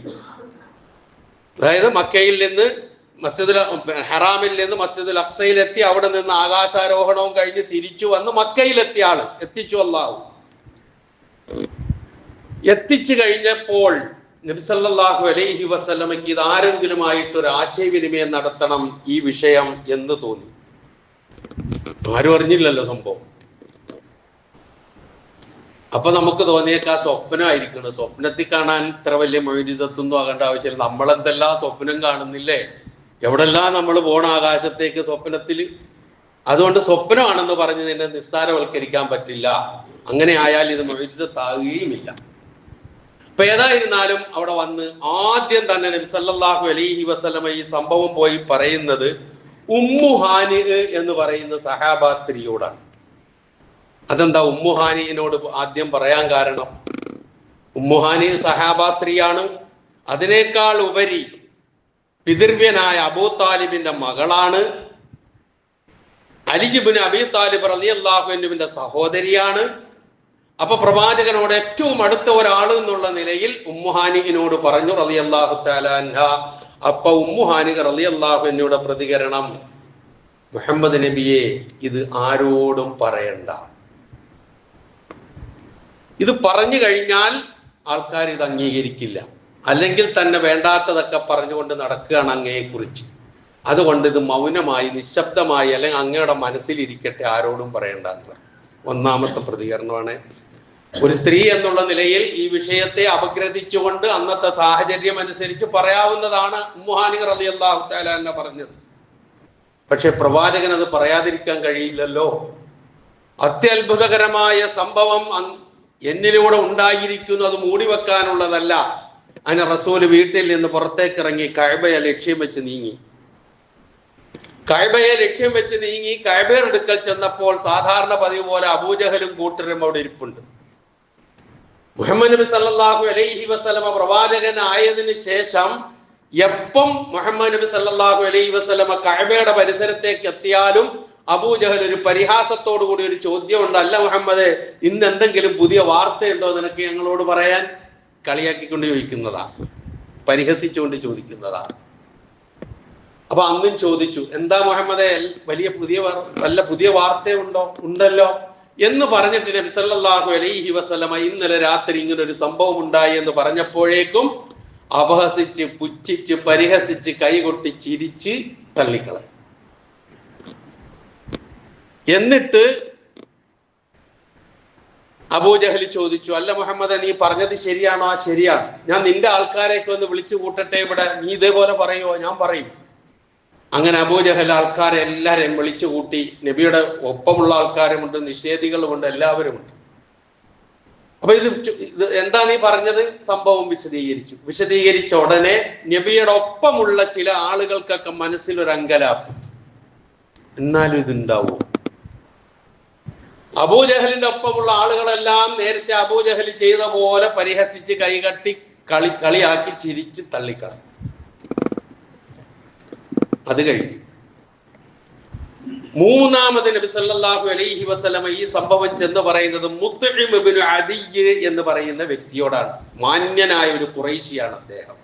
അതായത് മക്കയിൽ നിന്ന് ഹറാമിൽ നിന്ന് മസ്ജിദുൽ അഖ്സയിലെത്തി, അവിടെ നിന്ന് ആകാശാരോഹണവും കഴിഞ്ഞ് തിരിച്ചു വന്ന് മക്കയിലെത്തിയ ആള് എത്തിച്ചു. അല്ലാഹു എത്തിച്ചു കഴിഞ്ഞപ്പോൾ നബി സല്ലല്ലാഹു അലൈഹി വസല്ലമയ്ക്ക് ഇത് ആരെങ്കിലുമായിട്ട് ഒരു ആശയവിനിമയം നടത്തണം ഈ വിഷയം എന്ന് തോന്നി. ആരും അറിഞ്ഞില്ലല്ലോ സംഭവം. അപ്പൊ നമുക്ക് തോന്നിയേക്കാ സ്വപ്നമായിരിക്കണം. സ്വപ്നത്തിൽ കാണാൻ ഇത്ര വലിയ മൊയ്ജിസത്തൊന്നും ആകേണ്ട ആവശ്യമില്ല. നമ്മളെന്തെല്ലാം സ്വപ്നം കാണുന്നില്ലേ, എവിടെല്ലാം നമ്മൾ പോണ ആകാശത്തേക്ക് സ്വപ്നത്തിൽ. അതുകൊണ്ട് സ്വപ്നമാണെന്ന് പറഞ്ഞ് നിന്നെ നിസ്സാരവൽക്കരിക്കാൻ പറ്റില്ല. അങ്ങനെ ആയാൽ ഇത് മൊയ്ജിസത്താകുകയുമില്ല. അപ്പൊ ഏതായിരുന്നാലും അവിടെ വന്ന് ആദ്യം തന്നെ നബി സല്ലല്ലാഹു അലൈഹി വസല്ലമ ഈ സംഭവം പോയി പറയുന്നത് ഉമ്മു ഹാനി എന്ന് പറയുന്ന സഹാബാ സ്ത്രീയോടാണ്. അതെന്താ ഉമ്മു ഹാനിയോട് ആദ്യം പറയാൻ കാരണം? ഉമ്മു ഹാനി സഹാബാ സ്ത്രീയാണ്. അതിനേക്കാൾ ഉപരി പിതൃവ്യനായ അബൂ താലിബിന്റെ മകളാണ്. അലി ഇബ്നു അബീ താലിബ് റളിയല്ലാഹു അൻഹുവിന്റെ സഹോദരിയാണ്. അപ്പൊ പ്രവാചകനോട് ഏറ്റവും അടുത്ത ഒരാൾ എന്നുള്ള നിലയിൽ ഉമ്മു ഹാനിയോട് പറഞ്ഞു റളിയല്ലാഹു തആല അൻഹ. അപ്പൊ ഉമ്മു ഹാനി റളിയല്ലാഹു അൻഹയുടെ പ്രതികരണം, മുഹമ്മദ് നബിയെ, ഇത് ആരോടും പറയണ്ട. ഇത് പറഞ്ഞു കഴിഞ്ഞാൽ ആൾക്കാർ ഇത് അംഗീകരിക്കില്ല, അല്ലെങ്കിൽ തന്നെ വേണ്ടാത്തതൊക്കെ പറഞ്ഞുകൊണ്ട് നടക്കുകയാണ് അങ്ങയെ കുറിച്ച്. അതുകൊണ്ട് ഇത് മൗനമായി നിശബ്ദമായി, അല്ലെങ്കിൽ അങ്ങയുടെ മനസ്സിലിരിക്കട്ടെ, ആരോടും പറയണ്ട എന്ന് പറഞ്ഞു. ഒന്നാമത്തെ പ്രതികരണമാണ്. ഒരു സ്ത്രീ എന്നുള്ള നിലയിൽ ഈ വിഷയത്തെ അപഗ്രഥിച്ചുകൊണ്ട് അന്നത്തെ സാഹചര്യം അനുസരിച്ച് പറയാവുന്നതാണ് ഉമ്മു ഹാനി റളിയല്ലാഹു തആല അൻഹ പറഞ്ഞത്. പക്ഷെ പ്രവാചകൻ അത് പറയാതിരിക്കാൻ കഴിയില്ലല്ലോ. അത്യത്ഭുതകരമായ സംഭവം എന്നിലൂടെ ഉണ്ടായിരിക്കുന്നു, അത് മൂടിവെക്കാനുള്ളതല്ല. അങ്ങനെ റസൂല് വീട്ടിൽ നിന്ന് പുറത്തേക്കിറങ്ങി കഅബയെ ലക്ഷ്യം വെച്ച് നീങ്ങി. കഅബയുടെ അടുക്കൽ ചെന്നപ്പോൾ സാധാരണ പതിവ് പോലെ അബൂജഹലും കൂട്ടരും അവിടെ ഇരിപ്പുണ്ട്. മുഹമ്മദ് നബി സല്ലല്ലാഹു അലൈഹി വസല്ലമ പ്രവാചകനായതിനു ശേഷം എപ്പം മുഹമ്മദ് നബി സല്ലല്ലാഹു അലൈഹി വസല്ലമ കഅബയുടെ പരിസരത്തേക്ക് എത്തിയാലും അബൂജഹൽ ഒരു പരിഹാസത്തോടു കൂടി ഒരു ചോദ്യമുണ്ട്, അല്ല മുഹമ്മദ്, ഇന്ന് എന്തെങ്കിലും പുതിയ വാർത്തയുണ്ടോ നിനക്ക് ഞങ്ങളോട് പറയാൻ? കളിയാക്കിക്കൊണ്ട് ചോദിക്കുന്നതാ, പരിഹസിച്ചുകൊണ്ട് ചോദിക്കുന്നതാ. അപ്പൊ അന്നും ചോദിച്ചു, എന്താ മുഹമ്മദേ, വല്ല പുതിയ വാർത്തയുണ്ടോ? ഉണ്ടല്ലോ എന്ന് പറഞ്ഞിട്ട് നബി സല്ലല്ലാഹു അലൈഹി വസല്ലമ ഇന്നലെ രാത്രി ഇങ്ങനെ ഒരു സംഭവം ഉണ്ടായി എന്ന് പറഞ്ഞപ്പോഴേക്കും അപഹസിച്ച്, പുച്ഛിച്ച്, പരിഹസിച്ച്, കൈകൊട്ടി ചിരിച്ച് തള്ളിക്കളഞ്ഞു. എന്നിട്ട് അബൂജഹൽ ചോദിച്ചു, അല്ല മുഹമ്മദ്, നീ പറഞ്ഞത് ശരിയാണോ? ശരിയാണ്. ഞാൻ നിന്റെ ആൾക്കാരെയൊക്കെ ഒന്ന് വിളിച്ചു കൂട്ടട്ടെ ഇവിടെ, നീ ഇതേപോലെ പറയുമോ? ഞാൻ പറയും. അങ്ങനെ അബൂജഹൽ ആൾക്കാരെ എല്ലാരെയും വിളിച്ചു കൂട്ടി. നബിയുടെ ഒപ്പമുള്ള ആൾക്കാരുമുണ്ട്, നിഷേധികളുമുണ്ട്, എല്ലാവരുമുണ്ട്. അപ്പൊ ഇത് എന്താ നീ പറഞ്ഞത്? സംഭവം വിശദീകരിച്ച ഉടനെ നബിയുടെ ഒപ്പമുള്ള ചില ആളുകൾക്കൊക്കെ മനസ്സിലൊരു അങ്കലാപ്പ്. എന്നാലും ഇതുണ്ടാവോ? അബൂജഹലിന്റെ ഒപ്പമുള്ള ആളുകളെല്ലാം നേരത്തെ അബൂജഹൽ ചെയ്ത പോലെ പരിഹസിച്ച്, കൈകട്ടി, കളിയാക്കി, ചിരിച്ച് തള്ളിക്കളഞ്ഞു. അത് കഴിഞ്ഞു. മൂന്നാമത് നബി സല്ലല്ലാഹു അലൈഹി വസല്ലമ ഈ സംഭവം ചെന്ന് പറയുന്നത് മുത്ഇം ഇബ്നു അദിയ് എന്ന് പറയുന്ന വ്യക്തിയോടാണ്. മാന്യനായ ഒരു ഖുറൈശിയാണ് അദ്ദേഹം.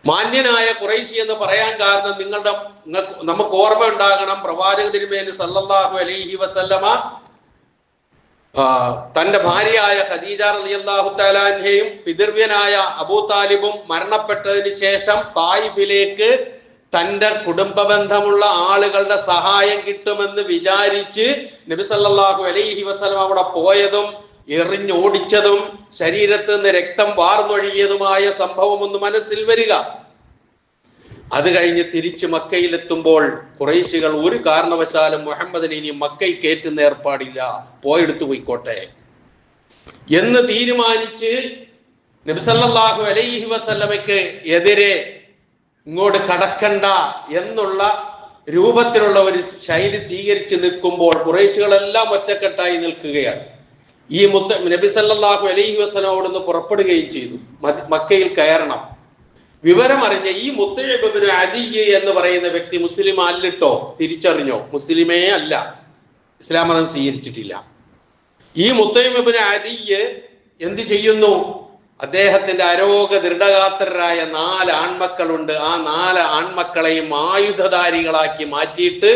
മാന്യനായ ഖുറൈശി എന്ന് പറയാൻ കാരണം നമുക്ക് ഓർമ്മ ഉണ്ടാകണം, പ്രവാചക തിരുമേനി സല്ലല്ലാഹു അലൈഹി വസല്ലമ തന്റെ ഭാര്യയായ ഖദീജ റളിയല്ലാഹു തആല അൻഹയും പിതൃവ്യനായ അബൂ താലിബും മരണപ്പെട്ടതിന് ശേഷം തായിഫിലേക്ക് തന്റെ കുടുംബ ബന്ധമുള്ള ആളുകളുടെ സഹായം കിട്ടുമെന്ന് വിചാരിച്ച് നബി സല്ലല്ലാഹു അലൈഹി വസല്ലം അവിടെ പോയതും എറിഞ്ഞോടിച്ചതും ശരീരത്ത് നിന്ന് രക്തം വാർന്നൊഴുകിയതുമായ സംഭവം ഒന്ന് മനസ്സിൽ വരിക. അത് കഴിഞ്ഞ് തിരിച്ച് മക്കയിലെത്തുമ്പോൾ ഖുറൈശികൾ ഒരു കാരണവശാലും മുഹമ്മദിനെ ഇനി മക്കയിൽ കയറ്റുന്ന ഏർപ്പാടില്ല, പോയെടുത്തു പോയിക്കോട്ടെ എന്ന് തീരുമാനിച്ച് നബി സല്ലല്ലാഹു അലൈഹി വസല്ലമയ്ക്ക് എതിരെ ഇങ്ങോട്ട് കടക്കണ്ട എന്നുള്ള രൂപത്തിലുള്ള ഒരു ശൈലി സ്വീകരിച്ച് നിൽക്കുമ്പോൾ ഖുറൈശികളെല്ലാം ഒറ്റക്കെട്ടായി നിൽക്കുകയാണ്. ഈ നബി സല്ലല്ലാഹു അലൈഹി വസല്ലം അവിടുന്ന് പുറപ്പെടുകയും ചെയ്തു, മക്കയിൽ കയറണം. വിവരം അറിഞ്ഞ ഈ മുത്ഇം ഇബ്നു അദിയ് എന്ന് പറയുന്ന വ്യക്തി മുസ്ലിം അല്ലിട്ടോ, തിരിച്ചറിഞ്ഞോ? മുസ്ലിമേ അല്ല, ഇസ്ലാം മതം സ്വീകരിച്ചിട്ടില്ല. ഈ മുത്ഇം ഇബ്നു അദിയ് എന്ത് ചെയ്യുന്നു? അദ്ദേഹത്തിന്റെ അരോഗ ദൃഢഗാത്രരായ 4 ആൺമക്കളുണ്ട്. ആ 4 ആൺമക്കളെയും ആയുധധാരികളാക്കി മാറ്റിയിട്ട്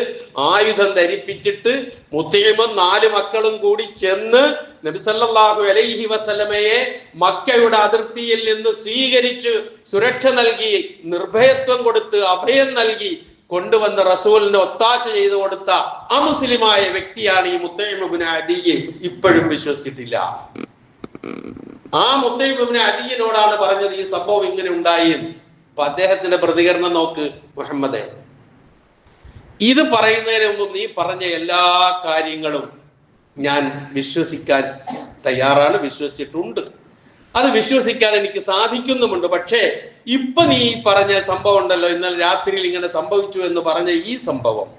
ആയുധം ധരിപ്പിച്ചിട്ട് മുത്ഇമും 4 മക്കളും കൂടി ചെന്ന് നബി സല്ലല്ലാഹു അലൈഹി വസല്ലമയെ മക്കയുടെ അതിർത്തിയിൽ നിന്ന് സ്വീകരിച്ച് സുരക്ഷ നൽകി, നിർഭയത്വം കൊടുത്ത് അഭയം നൽകി കൊണ്ടുവന്ന റസൂലിന് ഒത്താശ ചെയ്തു കൊടുത്ത അമുസ്ലിമായ വ്യക്തിയാണ് ഈ മുത്ഇം ഇബ്നു അദിയ്. ഇപ്പോഴും വിശ്വസിച്ചിട്ടില്ല. ആ മുത്ഇം ഇബ്നു അദിയിനോടാണ് പറഞ്ഞത് ഈ സംഭവം ഇങ്ങനെ ഉണ്ടായി. അപ്പൊ അദ്ദേഹത്തിന്റെ പ്രതികരണം നോക്ക്, മുഹമ്മദേ, ഇത് പറയുന്നതിന് മുമ്പ് നീ പറഞ്ഞ എല്ലാ കാര്യങ്ങളും ഞാൻ വിശ്വസിക്കാൻ തയ്യാറാണ്, വിശ്വസിച്ചിട്ടുണ്ട്, അത് വിശ്വസിക്കാൻ എനിക്ക് സാധിക്കുന്നുമുണ്ട്. പക്ഷേ ഇപ്പൊ നീ പറഞ്ഞ സംഭവം ഉണ്ടല്ലോ, ഇന്നലെ രാത്രിയിൽ ഇങ്ങനെ സംഭവിച്ചു എന്ന് പറഞ്ഞ ഈ സംഭവം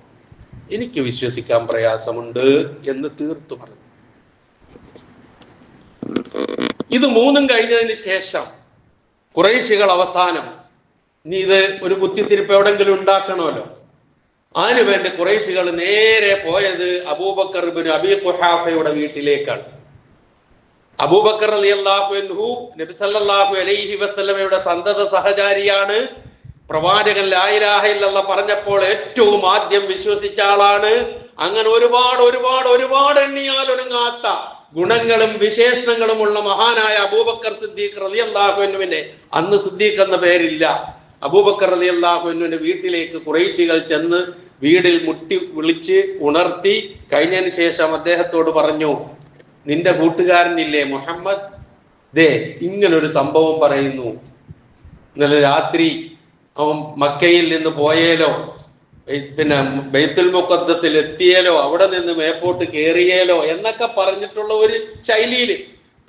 എനിക്ക് വിശ്വസിക്കാൻ പ്രയാസമുണ്ട് എന്ന് തീർത്തു പറഞ്ഞു. ഇത് 3 കഴിഞ്ഞതിന് ശേഷം ഖുറൈശികൾ അവസാനം നീ ഇത് ഒരു കുത്തിത്തിരിപ്പ് എവിടെങ്കിലും ഉണ്ടാക്കണമല്ലോ, അതിനുവേണ്ടി ഖുറൈശികൾ നേരെ പോയത് അബൂബക്കർ ഇബ്നു അബീ ഖുഹാഫയുടെ വീട്ടിലേക്കാണ്. അബൂബക്കർ റളിയല്ലാഹു അൻഹു നബി സല്ലല്ലാഹു അലൈഹി വസല്ലമയുടെ സന്തത സഹചാരിയാണ്. പ്രവാചകൻ ലാ ഇലാഹ ഇല്ലല്ലാഹ് പറഞ്ഞപ്പോൾ ഏറ്റവും ആദ്യം വിശ്വസിച്ച ആളാണ്. അങ്ങനെ ഒരുപാട് എണ്ണിയാലൊടുങ്ങാത്ത ഗുണങ്ങളും വിശേഷണങ്ങളുമുള്ള മഹാനായ അബൂബക്കർ സിദ്ദീഖ് റളിയല്ലാഹു അൻഹുവിനെ, അന്ന് സിദ്ദീഖ് എന്ന പേരില്ല, അബൂബക്കർ റളിയല്ലാഹു അൻഹുവിന്റെ വീട്ടിലേക്ക് ഖുറൈശികൾ ചെന്ന് വീടിൽ മുട്ടി വിളിച്ച് ഉണർത്തി കഴിഞ്ഞതിന് ശേഷം അദ്ദേഹത്തോട് പറഞ്ഞു, നിന്റെ കൂട്ടുകാരനില്ലേ മുഹമ്മദ്, ദേ ഇങ്ങനൊരു സംഭവം പറയുന്നു, ഇന്നലെ രാത്രി അവൻ മക്കയിൽ നിന്ന് പോയേലോ, പിന്നെ ബൈത്തുൽ മുഖദ്ദസിൽ എത്തിയേലോ, അവിടെ നിന്ന് മേപ്പോട്ട് കയറിയേലോ എന്നൊക്കെ പറഞ്ഞിട്ടുള്ള ഒരു ശൈലിയിൽ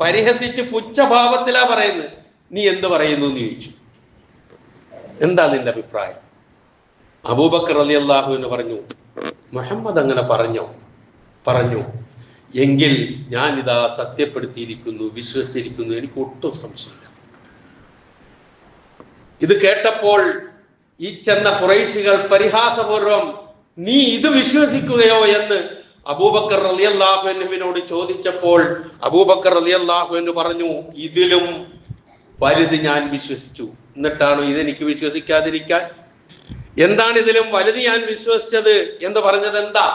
പരിഹസിച്ച് പുച്ഛഭാവത്തിലാ പറയുന്നത്. നീ എന്ത് പറയുന്നു എന്ന് ചോദിച്ചു. എന്താ നിന്റെ അഭിപ്രായം? അബൂബക്കർ റളിയല്ലാഹു അൻഹു പറഞ്ഞു, മുഹമ്മദ് അങ്ങനെ പറഞ്ഞു എങ്കിൽ ഞാൻ ഇതാ സത്യപ്പെടുത്തിയിരിക്കുന്നു, വിശ്വസിച്ചിരിക്കുന്നു, എനിക്ക് ഒട്ടും സംശയമില്ല. ഇത് കേട്ടപ്പോൾ ഈ ചെന്ന ഖുറൈശികൾ പരിഹാസപൂർവം നീ ഇത് വിശ്വസിക്കുകയോ എന്ന് അബൂബക്കർ റളിയല്ലാഹു അൻഹുവിനോട് ചോദിച്ചപ്പോൾ അബൂബക്കർ റളിയല്ലാഹു അൻഹു പറഞ്ഞു, ഇതിലും വലുത് ഞാൻ വിശ്വസിച്ചു, എന്നിട്ടാണോ ഇതെനിക്ക് വിശ്വസിക്കാതിരിക്കാൻ? എന്താണ് ഇതിലും വലുത് ഞാൻ വിശ്വസിച്ചത് എന്ന് പറഞ്ഞത്? എന്താ?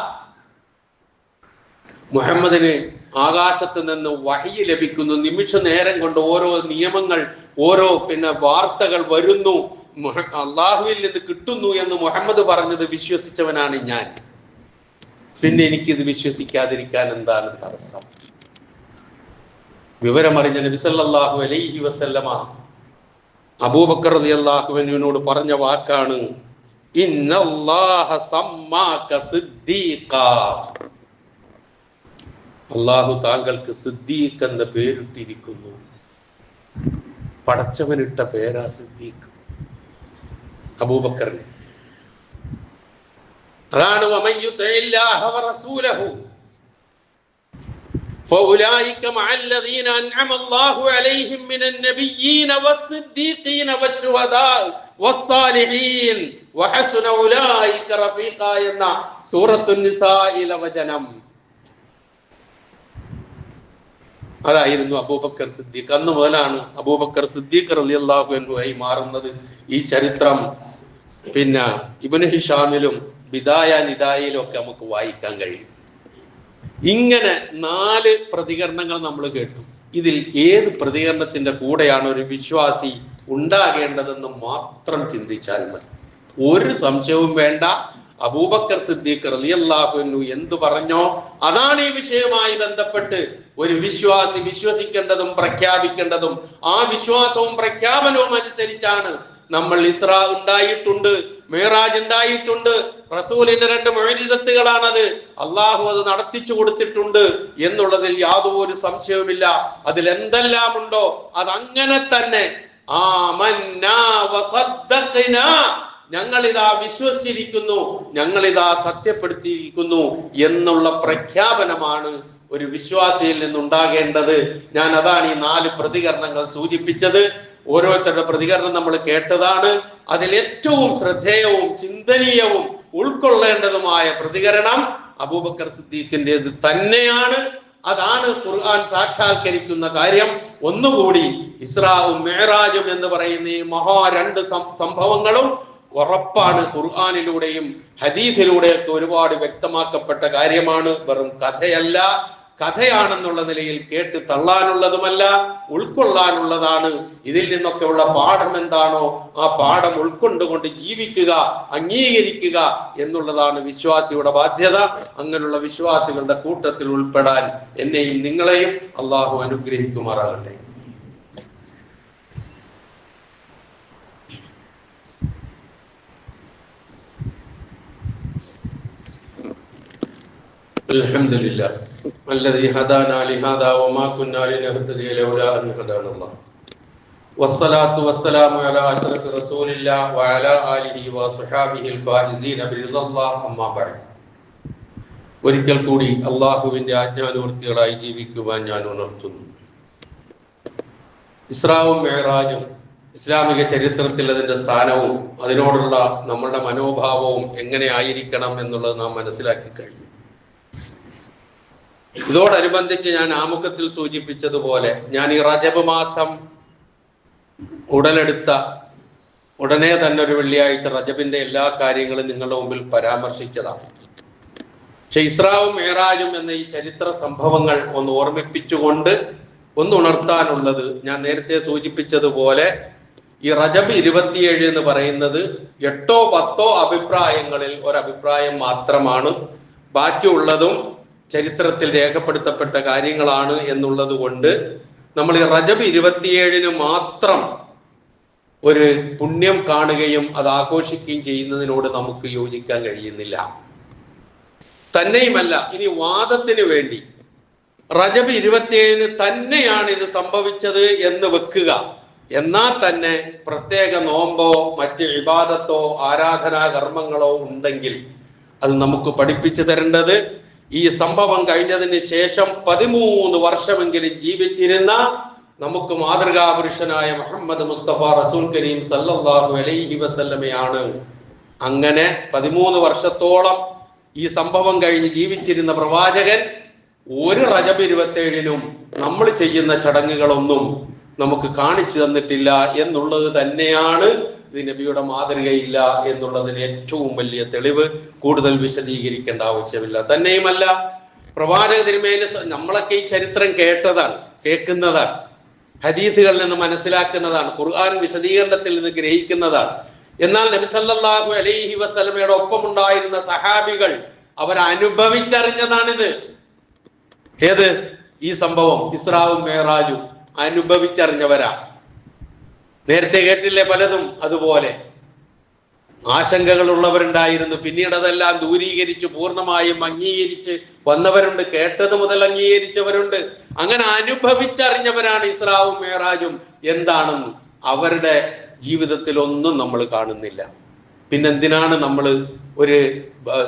മുഹമ്മദിന് ആകാശത്ത് നിന്ന് വഹ്യ് ലഭിക്കുന്നു, നിമിഷ നേരം കൊണ്ട് ഓരോ നിയമങ്ങൾ, ഓരോ വാർത്തകൾ വരുന്നു, അള്ളാഹുവിൽ നിന്ന് കിട്ടുന്നു എന്ന് മുഹമ്മദ് പറഞ്ഞത് വിശ്വസിച്ചവനാണ് ഞാൻ. പിന്നെ എനിക്കിത് വിശ്വസിക്കാതിരിക്കാൻ എന്താണ് തടസ്സം? വിവരമറിഞ്ഞ നബി സല്ലല്ലാഹു അലൈഹി വസല്ലമ അബൂബക്കർ റളിയല്ലാഹു അൻഹുവിനോട് പറഞ്ഞ വാക്കാണ്, ഇന്നല്ലാഹ സമ്മാക സിദ്ദീഖാ, അള്ളാഹു താങ്കൾക്ക് സിദ്ദീഖ് എന്ന പേരിട്ടിരിക്കുന്നു. പടച്ചവനിട്ട പേരാ സിദ്ദീഖ് അബൂബക്കറിന്. അതാണ് വമൻ യുതിഇല്ലാഹ വറസൂലഹു ഫൗലൈക മഅല്ലദീന അൻഅമ അല്ലാഹു അലൈഹിം മിനൻ നബിയ്യീന വസ്സിദ്ദീഖീന വശുഹദാ വസ്സാലിഹീൻ വഹസുന ഉലൈക റഫീഖ എന്ന സൂറത്തുൻ നിസായിലെ വചനം. അതായിരുന്നു അബൂബക്കർ സിദ്ദീഖ്. അന്ന് മുതലാണ് അബൂബക്കർ സിദ്ദീഖ് റളിയല്ലാഹു അൻഹു ആയി മാറുന്നത്. ഈ ചരിത്രം പിന്നെ ഇബ്നു ഹിഷാമിലും ബിദായ നിദായയിലും ഒക്കെ നമുക്ക് വായിക്കാൻ കഴിയും. ഇങ്ങനെ 4 പ്രതികരണങ്ങൾ നമ്മൾ കേട്ടു. ഇതിൽ ഏത് പ്രതികരണത്തിന്റെ കൂടെയാണ് ഒരു വിശ്വാസി ഉണ്ടാകേണ്ടതെന്ന് മാത്രം ചിന്തിച്ചാൽ മതി. ഒരു സംശയവും വേണ്ട. അബൂബക്കർ സിദ്ദീഖ് റളിയല്ലാഹു അൻഹു എന്തു പറഞ്ഞോ അതാണ് ഈ വിഷയവുമായി ബന്ധപ്പെട്ട് ഒരു വിശ്വാസി വിശ്വസിക്കേണ്ടതും പ്രഖ്യാപിക്കേണ്ടതും. ആ വിശ്വാസവും പ്രഖ്യാപനവും അനുസരിച്ചാണ് നമ്മൾ ഇസ്രാ ഉണ്ടായിട്ടുണ്ട്, മിഅ്റാജ് ഉണ്ടായിട്ടുണ്ട്, റസൂലിന്റെ 2 മുഅ്ജിസത്തുകളാണത്, അള്ളാഹു അത് നടത്തിച്ചു കൊടുത്തിട്ടുണ്ട് എന്നുള്ളതിൽ യാതൊരു സംശയവുമില്ല. അതിൽ എന്തെല്ലാം ഉണ്ടോ അതങ്ങനെ തന്നെ ആമന്നാ വസദ്ദഖ്നാ, ഞങ്ങളിതാ വിശ്വസിച്ചിരിക്കുന്നു, ഞങ്ങളിതാ സത്യപ്പെടുത്തിയിരിക്കുന്നു എന്നുള്ള പ്രഖ്യാപനമാണ് ഒരു വിശ്വാസിയിൽ നിന്നുണ്ടാകേണ്ടത്. ഞാൻ അതാണ് ഈ 4 പ്രതികരണങ്ങൾ സൂചിപ്പിച്ചത്. ഓരോരുത്തരുടെ പ്രതികരണം നമ്മൾ കേട്ടതാണ്. അതിൽ ഏറ്റവും ശ്രദ്ധേയവും ചിന്തനീയവും ഉൾക്കൊള്ളേണ്ടതുമായ പ്രതികരണം അബൂബക്കർ സിദ്ദീഖിന്റേത് തന്നെയാണ്. അതാണ് ഖുർആൻ സാക്ഷാത്കരിക്കുന്ന കാര്യം. ഒന്നുകൂടി ഇസ്രാഉം മിഅ്റാജും എന്ന് പറയുന്ന ഈ 2 സംഭവങ്ങളും ഉറപ്പാണ്. ഖുർആനിലൂടെയും ഹദീസിലൂടെയൊക്കെ ഒരുപാട് വ്യക്തമാക്കപ്പെട്ട കാര്യമാണ്. വെറും കഥയല്ല, കഥയാണെന്നുള്ള നിലയിൽ കേട്ട് തള്ളാനുള്ളതുമല്ല, ഉൾക്കൊള്ളാനുള്ളതാണ്. ഇതിൽ നിന്നൊക്കെ ഉള്ള പാഠം എന്താണോ ആ പാഠം ഉൾക്കൊണ്ടുകൊണ്ട് ജീവിക്കുക, അംഗീകരിക്കുക എന്നുള്ളതാണ് വിശ്വാസിയുടെ ബാധ്യത. അങ്ങനെയുള്ള വിശ്വാസികളുടെ കൂട്ടത്തിൽ ഉൾപ്പെടാൻ എന്നെയും നിങ്ങളെയും അള്ളാഹു അനുഗ്രഹിക്കുമാറാകട്ടെ. അൽഹംദുലില്ലാ الذي هدانا لهذا وما كنا لنهتدي لولا أن هدانا الله والصلاة والسلام على أشرف رسول الله وعلى آله وصحابه الفائزين برضا الله أما بعد. ഒരിക്കൽ കൂടി അള്ളാഹുവിന്റെ ആജ്ഞാനുവർത്തികളായി ജീവിക്കുവാൻ ഞാൻ ഉണർത്തുന്നു. ഇസ്രാവും മിഅ്റാജും ഇസ്ലാമിക ചരിത്രത്തിൽ അതിന്റെ സ്ഥാനവും അതിനോടുള്ള നമ്മളുടെ മനോഭാവവും എങ്ങനെ ആയിരിക്കണം എന്നുള്ളത് നാം മനസ്സിലാക്കി കഴിഞ്ഞു. ഇതോടനുബന്ധിച്ച് ഞാൻ ആമുഖത്തിൽ സൂചിപ്പിച്ചതുപോലെ ഞാൻ ഈ റജബ് മാസം ഉടലെടുത്ത ഉടനെ തന്നെ ഒരു വെള്ളിയാഴ്ച റജബിന്റെ എല്ലാ കാര്യങ്ങളും നിങ്ങളുടെ മുമ്പിൽ പരാമർശിച്ചതാണ്. പക്ഷെ ഇസ്രാവും മിഅ്റാജും എന്ന ഈ ചരിത്ര സംഭവങ്ങൾ ഒന്ന് ഓർമ്മിപ്പിച്ചുകൊണ്ട് ഉണർത്താനുള്ളത് ഞാൻ നേരത്തെ സൂചിപ്പിച്ചതുപോലെ ഈ റജബ് 27 എന്ന് പറയുന്നത് 8ഓ 10ഓ അഭിപ്രായങ്ങളിൽ ഒരഭിപ്രായം മാത്രമാണ്. ബാക്കിയുള്ളതും ചരിത്രത്തിൽ രേഖപ്പെടുത്തപ്പെട്ട കാര്യങ്ങളാണ് എന്നുള്ളത് കൊണ്ട് നമ്മൾ ഈ റജബ് 27 മാത്രം ഒരു പുണ്യം കാണുകയും അത് ആഘോഷിക്കുകയും ചെയ്യുന്നതിനോട് നമുക്ക് യോജിക്കാൻ കഴിയുന്നില്ല. തന്നെയുമല്ല, ഇനി വാദത്തിന് വേണ്ടി റജബ് 27 തന്നെയാണ് ഇത് സംഭവിച്ചത് എന്ന് വെക്കുക. എന്നാൽ തന്നെ പ്രത്യേക നോമ്പോ മറ്റ് ഇബാദത്തോ ആരാധനാ കർമ്മങ്ങളോ ഉണ്ടെങ്കിൽ അത് നമുക്ക് പഠിപ്പിച്ചു തരേണ്ടത് ഈ സംഭവം കഴിഞ്ഞതിന് ശേഷം 13 വർഷമെങ്കിലും ജീവിച്ചിരുന്ന നമുക്ക് മാതൃകാപുരുഷനായ മുഹമ്മദ് മുസ്തഫ റസൂൽ കരീം സല്ലല്ലാഹു അലൈഹി വസല്ലമയാണ്. അങ്ങനെ 13 വർഷത്തോളം ഈ സംഭവം കഴിഞ്ഞ് ജീവിച്ചിരുന്ന പ്രവാചകൻ ഒരു റജബ് 27 നമ്മൾ ചെയ്യുന്ന ചടങ്ങുകളൊന്നും നമുക്ക് കാണിച്ചു തന്നിട്ടില്ല എന്നുള്ളത് തന്നെയാണ് ഇത് നബിയുടെ മാതൃകയില്ല എന്നുള്ളതിന് ഏറ്റവും വലിയ തെളിവ്. കൂടുതൽ വിശദീകരിക്കേണ്ട ആവശ്യമില്ല. തന്നെയുമല്ല, പ്രവാചക തിരുമേനി നമ്മളൊക്കെ ഈ ചരിത്രം കേൾക്കുന്നതാണ്, ഹദീസുകളിൽ നിന്ന് മനസ്സിലാക്കുന്നതാണ്, ഖുർആൻ വിശദീകരണത്തിൽ നിന്ന് ഗ്രഹിക്കുന്നതാണ്. എന്നാൽ നബി സല്ലല്ലാഹു അലൈഹി വസല്ലമയുടെ ഒപ്പം ഉണ്ടായിരുന്ന സഹാബികൾ അവരനുഭവിച്ചറിഞ്ഞതാണിത്. ഏത് ഈ സംഭവം ഇസ്രാവും മിഅ്റാജും അനുഭവിച്ചറിഞ്ഞവരാ. നേരത്തെ കേട്ടില്ലേ പലതും. അതുപോലെ ആശങ്കകൾ ഉള്ളവരുണ്ടായിരുന്നു, പിന്നീട് അതെല്ലാം ദൂരീകരിച്ച് പൂർണ്ണമായും അംഗീകരിച്ച് വന്നവരുണ്ട്, കേട്ടത് മുതൽ അംഗീകരിച്ചവരുണ്ട്. അങ്ങനെ അനുഭവിച്ചറിഞ്ഞവരാണ് ഇസ്രാവും മിഅ്റാജും എന്താണെന്ന്. അവരുടെ ജീവിതത്തിൽ ഒന്നും നമ്മൾ കാണുന്നില്ല. പിന്നെന്തിനാണ് നമ്മൾ ഒരു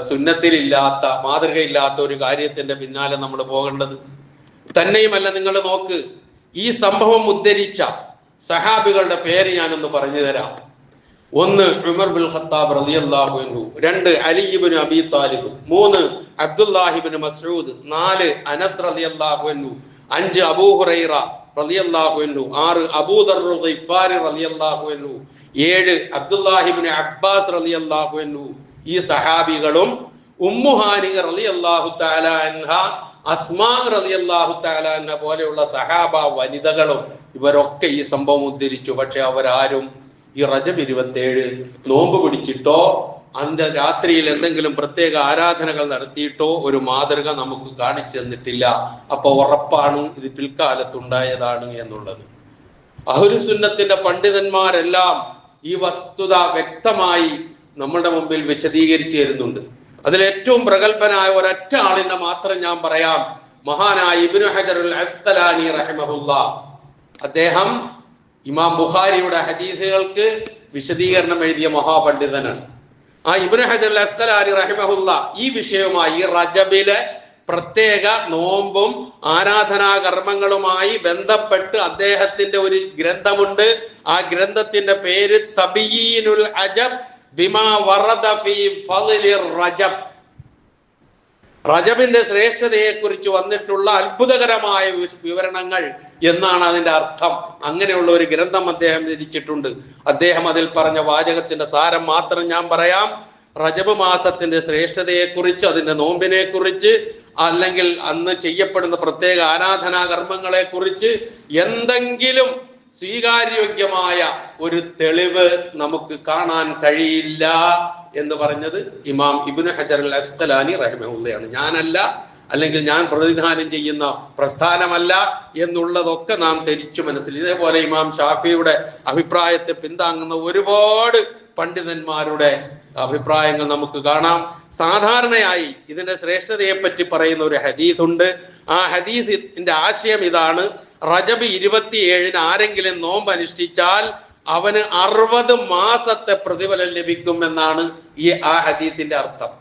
സുന്നത്തിലില്ലാത്ത മാതൃകയില്ലാത്ത ഒരു കാര്യത്തിന്റെ പിന്നാലെ നമ്മൾ പോകേണ്ടത്? തന്നെയുമല്ല, നിങ്ങൾ നോക്ക്, ഈ സംഭവം ഉദ്ധരിച്ച സഹാബികളുടെ പേര് ഞാനൊന്ന് പറഞ്ഞു തരാം. ഒന്ന് ഉമർ ബിൻ ഖത്താബ് റളിയല്ലാഹു അൻഹു, 2 അലി ഇബ്നു അബി താലിബ്, 3 അബ്ദുല്ലാഹി ഇബ്നു മസ്ഊദ്, 4 അനസ് റളിയല്ലാഹു അൻഹു, 5 അബൂ ഹുറൈറ റളിയല്ലാഹു അൻഹു, 6 അബൂ ദർ ഗിഫാരി റളിയല്ലാഹു അൻഹു, 7 അബ്ദുല്ലാഹി ഇബ്നു അബ്ബാസ് റളിയല്ലാഹു അൻഹു. ഈ സഹാബികളും ഉമ്മു ഹാനി റളിയല്ലാഹു തആല അൻഹ, അസ്മാ റളിയല്ലാഹു തആല അൻഹ പോലെയുള്ള സഹാബ വനിതകളും ഇവരൊക്കെ ഈ സംഭവം ഉദ്ധരിച്ചു. പക്ഷെ അവരാരും ഈ റജബ് 27 നോമ്പ് പിടിച്ചിട്ടോ അന്ന് രാത്രിയിൽ എന്തെങ്കിലും പ്രത്യേക ആരാധനകൾ നടത്തിയിട്ടോ ഒരു മാതൃക നമുക്ക് കാണിച്ചു തന്നിട്ടില്ല. അപ്പൊ ഉറപ്പാണ് ഇത് പിൽക്കാലത്തുണ്ടായതാണ് എന്നുള്ളത്. അഹ്ലുസുന്നത്തിന്റെ പണ്ഡിതന്മാരെല്ലാം ഈ വസ്തുത വ്യക്തമായി നമ്മുടെ മുമ്പിൽ വിശദീകരിച്ചു തരുന്നുണ്ട്. അതിലേറ്റവും പ്രഗത്ഭനായ ഒരൊറ്റ ആളിനെ മാത്രം ഞാൻ പറയാം. മഹാനായ ഇബ്നു ഹജറുൽ അസ്ഖലാനി റഹിമഹുല്ലാ. അദ്ദേഹം ഇമാം ബുഖാരിയുടെ ഹദീസുകൾക്ക് വിശദീകരണം എഴുതിയ മഹാപണ്ഡിതനാണ്. ആ ഇബ്നു ഹജറുൽ അസ്ഖലാനി റഹിമഹുല്ലാ ഈ വിഷയവുമായി, ഈ റജബിലെ പ്രത്യേക നോമ്പും ആരാധനാ കർമ്മങ്ങളുമായി ബന്ധപ്പെട്ട് അദ്ദേഹത്തിന്റെ ഒരു ഗ്രന്ഥമുണ്ട്. ആ ഗ്രന്ഥത്തിന്റെ പേര് തബീനുൽ അജബ് ബിമാ വറദ ഫീ ഫളിർ റജബ്. റജബിന്റെ ശ്രേഷ്ഠതയെ കുറിച്ച് വന്നിട്ടുള്ള അത്ഭുതകരമായ വിവരണങ്ങൾ എന്നാണ് അതിന്റെ അർത്ഥം. അങ്ങനെയുള്ള ഒരു ഗ്രന്ഥം അദ്ദേഹം രചിച്ചിട്ടുണ്ട്. അദ്ദേഹം അതിൽ പറഞ്ഞ വാചകത്തിന്റെ സാരം മാത്രം ഞാൻ പറയാം. റജബ് മാസത്തിന്റെ ശ്രേഷ്ഠതയെ കുറിച്ച്, അതിന്റെ നോമ്പിനെ കുറിച്ച്, അല്ലെങ്കിൽ അന്ന് ചെയ്യപ്പെടുന്ന പ്രത്യേക ആരാധനാ കർമ്മങ്ങളെ കുറിച്ച് എന്തെങ്കിലും സ്വീകാര്യോഗ്യമായ ഒരു തെളിവ് നമുക്ക് കാണാൻ കഴിയില്ല എന്ന് പറഞ്ഞത് ഇമാം ഇബ്നു ഹജർ അൽ അസ്ഖലാനി റഹിമഹുള്ളയാണ്. ഞാനല്ല, അല്ലെങ്കിൽ ഞാൻ പ്രതിനിധാനം ചെയ്യുന്ന പ്രസ്ഥാനമല്ല എന്നുള്ളതൊക്കെ നാം തിരിച്ചു മനസ്സിൽ. ഇതേപോലെ ഇമാം ഷാഫിയുടെ അഭിപ്രായത്തെ പിന്താങ്ങുന്ന ഒരുപാട് പണ്ഡിതന്മാരുടെ അഭിപ്രായങ്ങൾ നമുക്ക് കാണാം. സാധാരണയായി ഇതിന്റെ ശ്രേഷ്ഠതയെ പറ്റി പറയുന്ന ഒരു ഹദീസ് ഉണ്ട്. ആ ഹദീസിന്റെ ആശയം ഇതാണ്: റജബ് 27 ആരെങ്കിലും നോമ്പ് അനുഷ്ഠിച്ചാൽ അവന് 60 മാസത്തെ പ്രതിഫലം ലഭിക്കും എന്നാണ് ആ ഹദീസിന്റെ അർത്ഥം.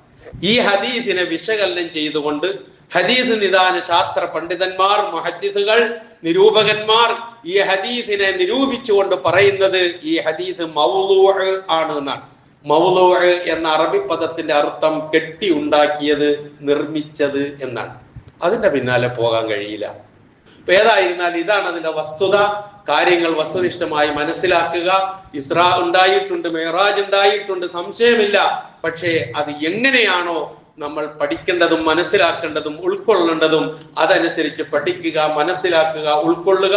ഈ ഹദീസിനെ വിശകലനം ചെയ്തുകൊണ്ട് ഹദീസ് നിദാന ശാസ്ത്ര പണ്ഡിതന്മാർ, മുഹദ്ദിസുകൾ, നിരൂപകന്മാർ ഈ ഹദീസിനെ നിരൂപിച്ചുകൊണ്ട് പറയുന്നത് ഈ ഹദീസ് മൗളൂഅ് ആണ് എന്നാണ്. മൗളൂഅ് എന്ന അറബി പദത്തിന്റെ അർത്ഥം കെട്ടി ഉണ്ടാക്കിയത്, നിർമ്മിച്ചത് എന്നാണ്. അതിന്റെ പിന്നാലെ പോകാൻ കഴിയില്ല. ഏതായിരുന്നാൽ ഇതാണ് അതിന്റെ വസ്തുത. കാര്യങ്ങൾ വസ്തുനിഷ്ഠമായി മനസ്സിലാക്കുക. ഇസ്രാ ഉണ്ടായിട്ടുണ്ട്, മെഹറാജ് ഉണ്ടായിട്ടുണ്ട്, സംശയമില്ല. പക്ഷേ അത് എങ്ങനെയാണോ നമ്മൾ പഠിക്കേണ്ടതും മനസ്സിലാക്കേണ്ടതും ഉൾക്കൊള്ളേണ്ടതും അതനുസരിച്ച് പഠിക്കുക, മനസ്സിലാക്കുക, ഉൾക്കൊള്ളുക.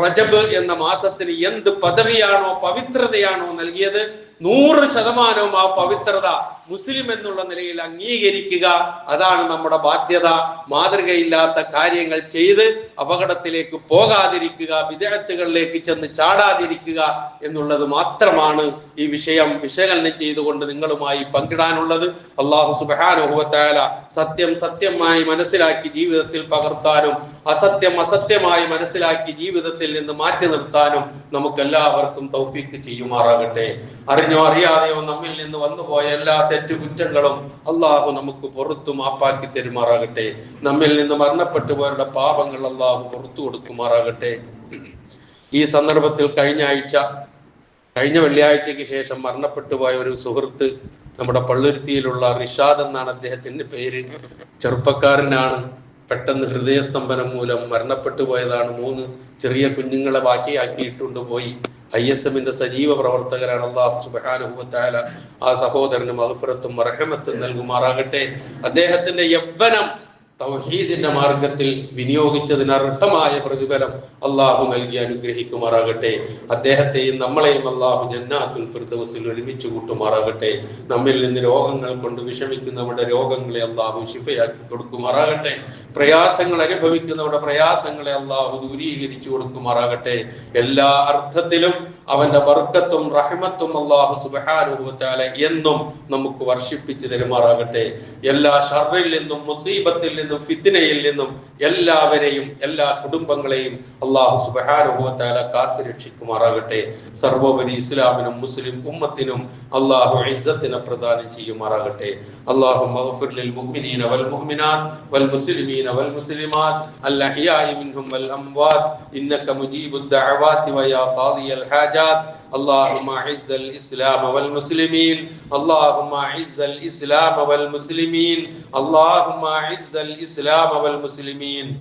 റജബ് എന്ന മാസത്തിന് എന്ത് പദവിയാണോ പവിത്രതയാണോ നൽകിയത്, 100% ആ പവിത്രത മുസ്ലിം എന്നുള്ള നിലയിൽ അംഗീകരിക്കുക. അതാണ് നമ്മുടെ ബാധ്യത. മാതൃകയില്ലാത്ത കാര്യങ്ങൾ ചെയ്ത് അപകടത്തിലേക്ക് പോകാതിരിക്കുക, വിദഅത്തുകളിലേക്ക് ചെന്ന് ചാടാതിരിക്കുക എന്നുള്ളത് മാത്രമാണ് ഈ വിഷയം വിശകലനം ചെയ്തുകൊണ്ട് നിങ്ങളുമായി പങ്കിടാനുള്ളത്. അല്ലാഹു സുബ്ഹാനഹു വ തആല സത്യം സത്യമായി മനസ്സിലാക്കി ജീവിതത്തിൽ പകർത്താനും അസത്യം അസത്യമായി മനസ്സിലാക്കി ജീവിതത്തിൽ നിന്ന് മാറ്റി നിർത്താനും നമുക്കെല്ലാവർക്കും തൗഫീഖ് ചെയ്യുമാറാകട്ടെ. അറിഞ്ഞോ അറിയാതെയോ നമ്മിൽ നിന്ന് വന്നുപോയ എല്ലാ തെറ്റുകുറ്റങ്ങളും അള്ളാഹു നമുക്ക് പുറത്തു മാപ്പാക്കി തരുമാറാകട്ടെ. നമ്മിൽ നിന്ന് മരണപ്പെട്ടു പോയവരുടെ പാപങ്ങൾ അള്ളാഹു പുറത്തു കൊടുക്കുമാറാകട്ടെ. ഈ സന്ദർഭത്തിൽ കഴിഞ്ഞ വെള്ളിയാഴ്ചയ്ക്ക് ശേഷം മരണപ്പെട്ടു പോയ ഒരു സുഹൃത്ത്, നമ്മുടെ പള്ളുരുത്തിയിലുള്ള റിഷാദ് എന്നാണ് അദ്ദേഹത്തിന്റെ പേര്. ചെറുപ്പക്കാരനാണ്. പെട്ടെന്ന് ഹൃദയസ്തംഭനം മൂലം മരണപ്പെട്ടു പോയതാണ്. 3 ചെറിയ കുഞ്ഞുങ്ങളെ ബാക്കിയാക്കിയിട്ടുണ്ട് പോയി. ISMന്റെ സജീവ പ്രവർത്തകരാണ്. അല്ലാഹു സുബ്ഹാനഹു വ തആല ആ സഹോദരന് മഗ്ഫിറത്തും റഹ്മത്തും നൽകുമാറാകട്ടെ. അദ്ദേഹത്തിന്റെ യൗവനം തൗഹീദിന്റെ മാർഗത്തിൽ വിനിയോഗിച്ചതിന് അർഹമായ പ്രതിഫലം അള്ളാഹു നൽകി അനുഗ്രഹിക്കുമാറാകട്ടെ. അദ്ദേഹത്തെയും നമ്മളെയും അള്ളാഹു ജന്നാത്തുൽ ഫിർദൗസിൽ ഒരുമിച്ച് കൂട്ടുമാറാകട്ടെ. നമ്മിൽ നിന്ന് രോഗങ്ങൾ കൊണ്ട് വിഷമിക്കുന്നവരുടെ രോഗങ്ങളെ അള്ളാഹു ശിഫയാക്കി കൊടുക്കുമാറാകട്ടെ. പ്രയാസങ്ങൾ അനുഭവിക്കുന്നവരുടെ പ്രയാസങ്ങളെ അള്ളാഹു ദൂരീകരിച്ചു കൊടുക്കുമാറാകട്ടെ. എല്ലാ അർത്ഥത്തിലും അവന്റെ ബർക്കത്തും റഹ്മത്തും അല്ലാഹു സുബ്ഹാനഹു വ തആല എന്നും നമുക്ക് വർഷിപ്പിച്ചു തരുമാറാകട്ടെ. എല്ലാ ഷർറിൽ നിന്നും മുസീബത്തിൽ നിന്നും ഫിത്നയിൽ നിന്നും എല്ലാവരെയും എല്ലാ കുടുംബങ്ങളെയും അല്ലാഹു സുബ്ഹാനഹു വ തആല കാത്തു രക്ഷിക്കുമാറാകട്ടെ. സർവോപരി ഇസ്ലാമിനും മുസ്ലിം ഉമ്മത്തിനും അല്ലാഹു ഇസ്സത്തിനെ പ്രദാനം ചെയ്യുമാറാകട്ടെ. അല്ലാഹുമ്മ ഗ്ഫിർ ലിൽ മുഅ്മിനീന വൽ മുഅ്മിനാത്ത് വൽ മുസ്ലിമീന വൽ മുസ്ലിമാത്ത് അൽ അഹ്യാഇ മിൻഹും വൽ അംവാത്ത് ഇന്നക മുജീബുദ് ദഅവാതി വ യാ ഖാദിയൽ ഹാജാത്ത് اللهم أعز الإسلام والمسلمين اللهم أعز الإسلام والمسلمين اللهم أعز الإسلام والمسلمين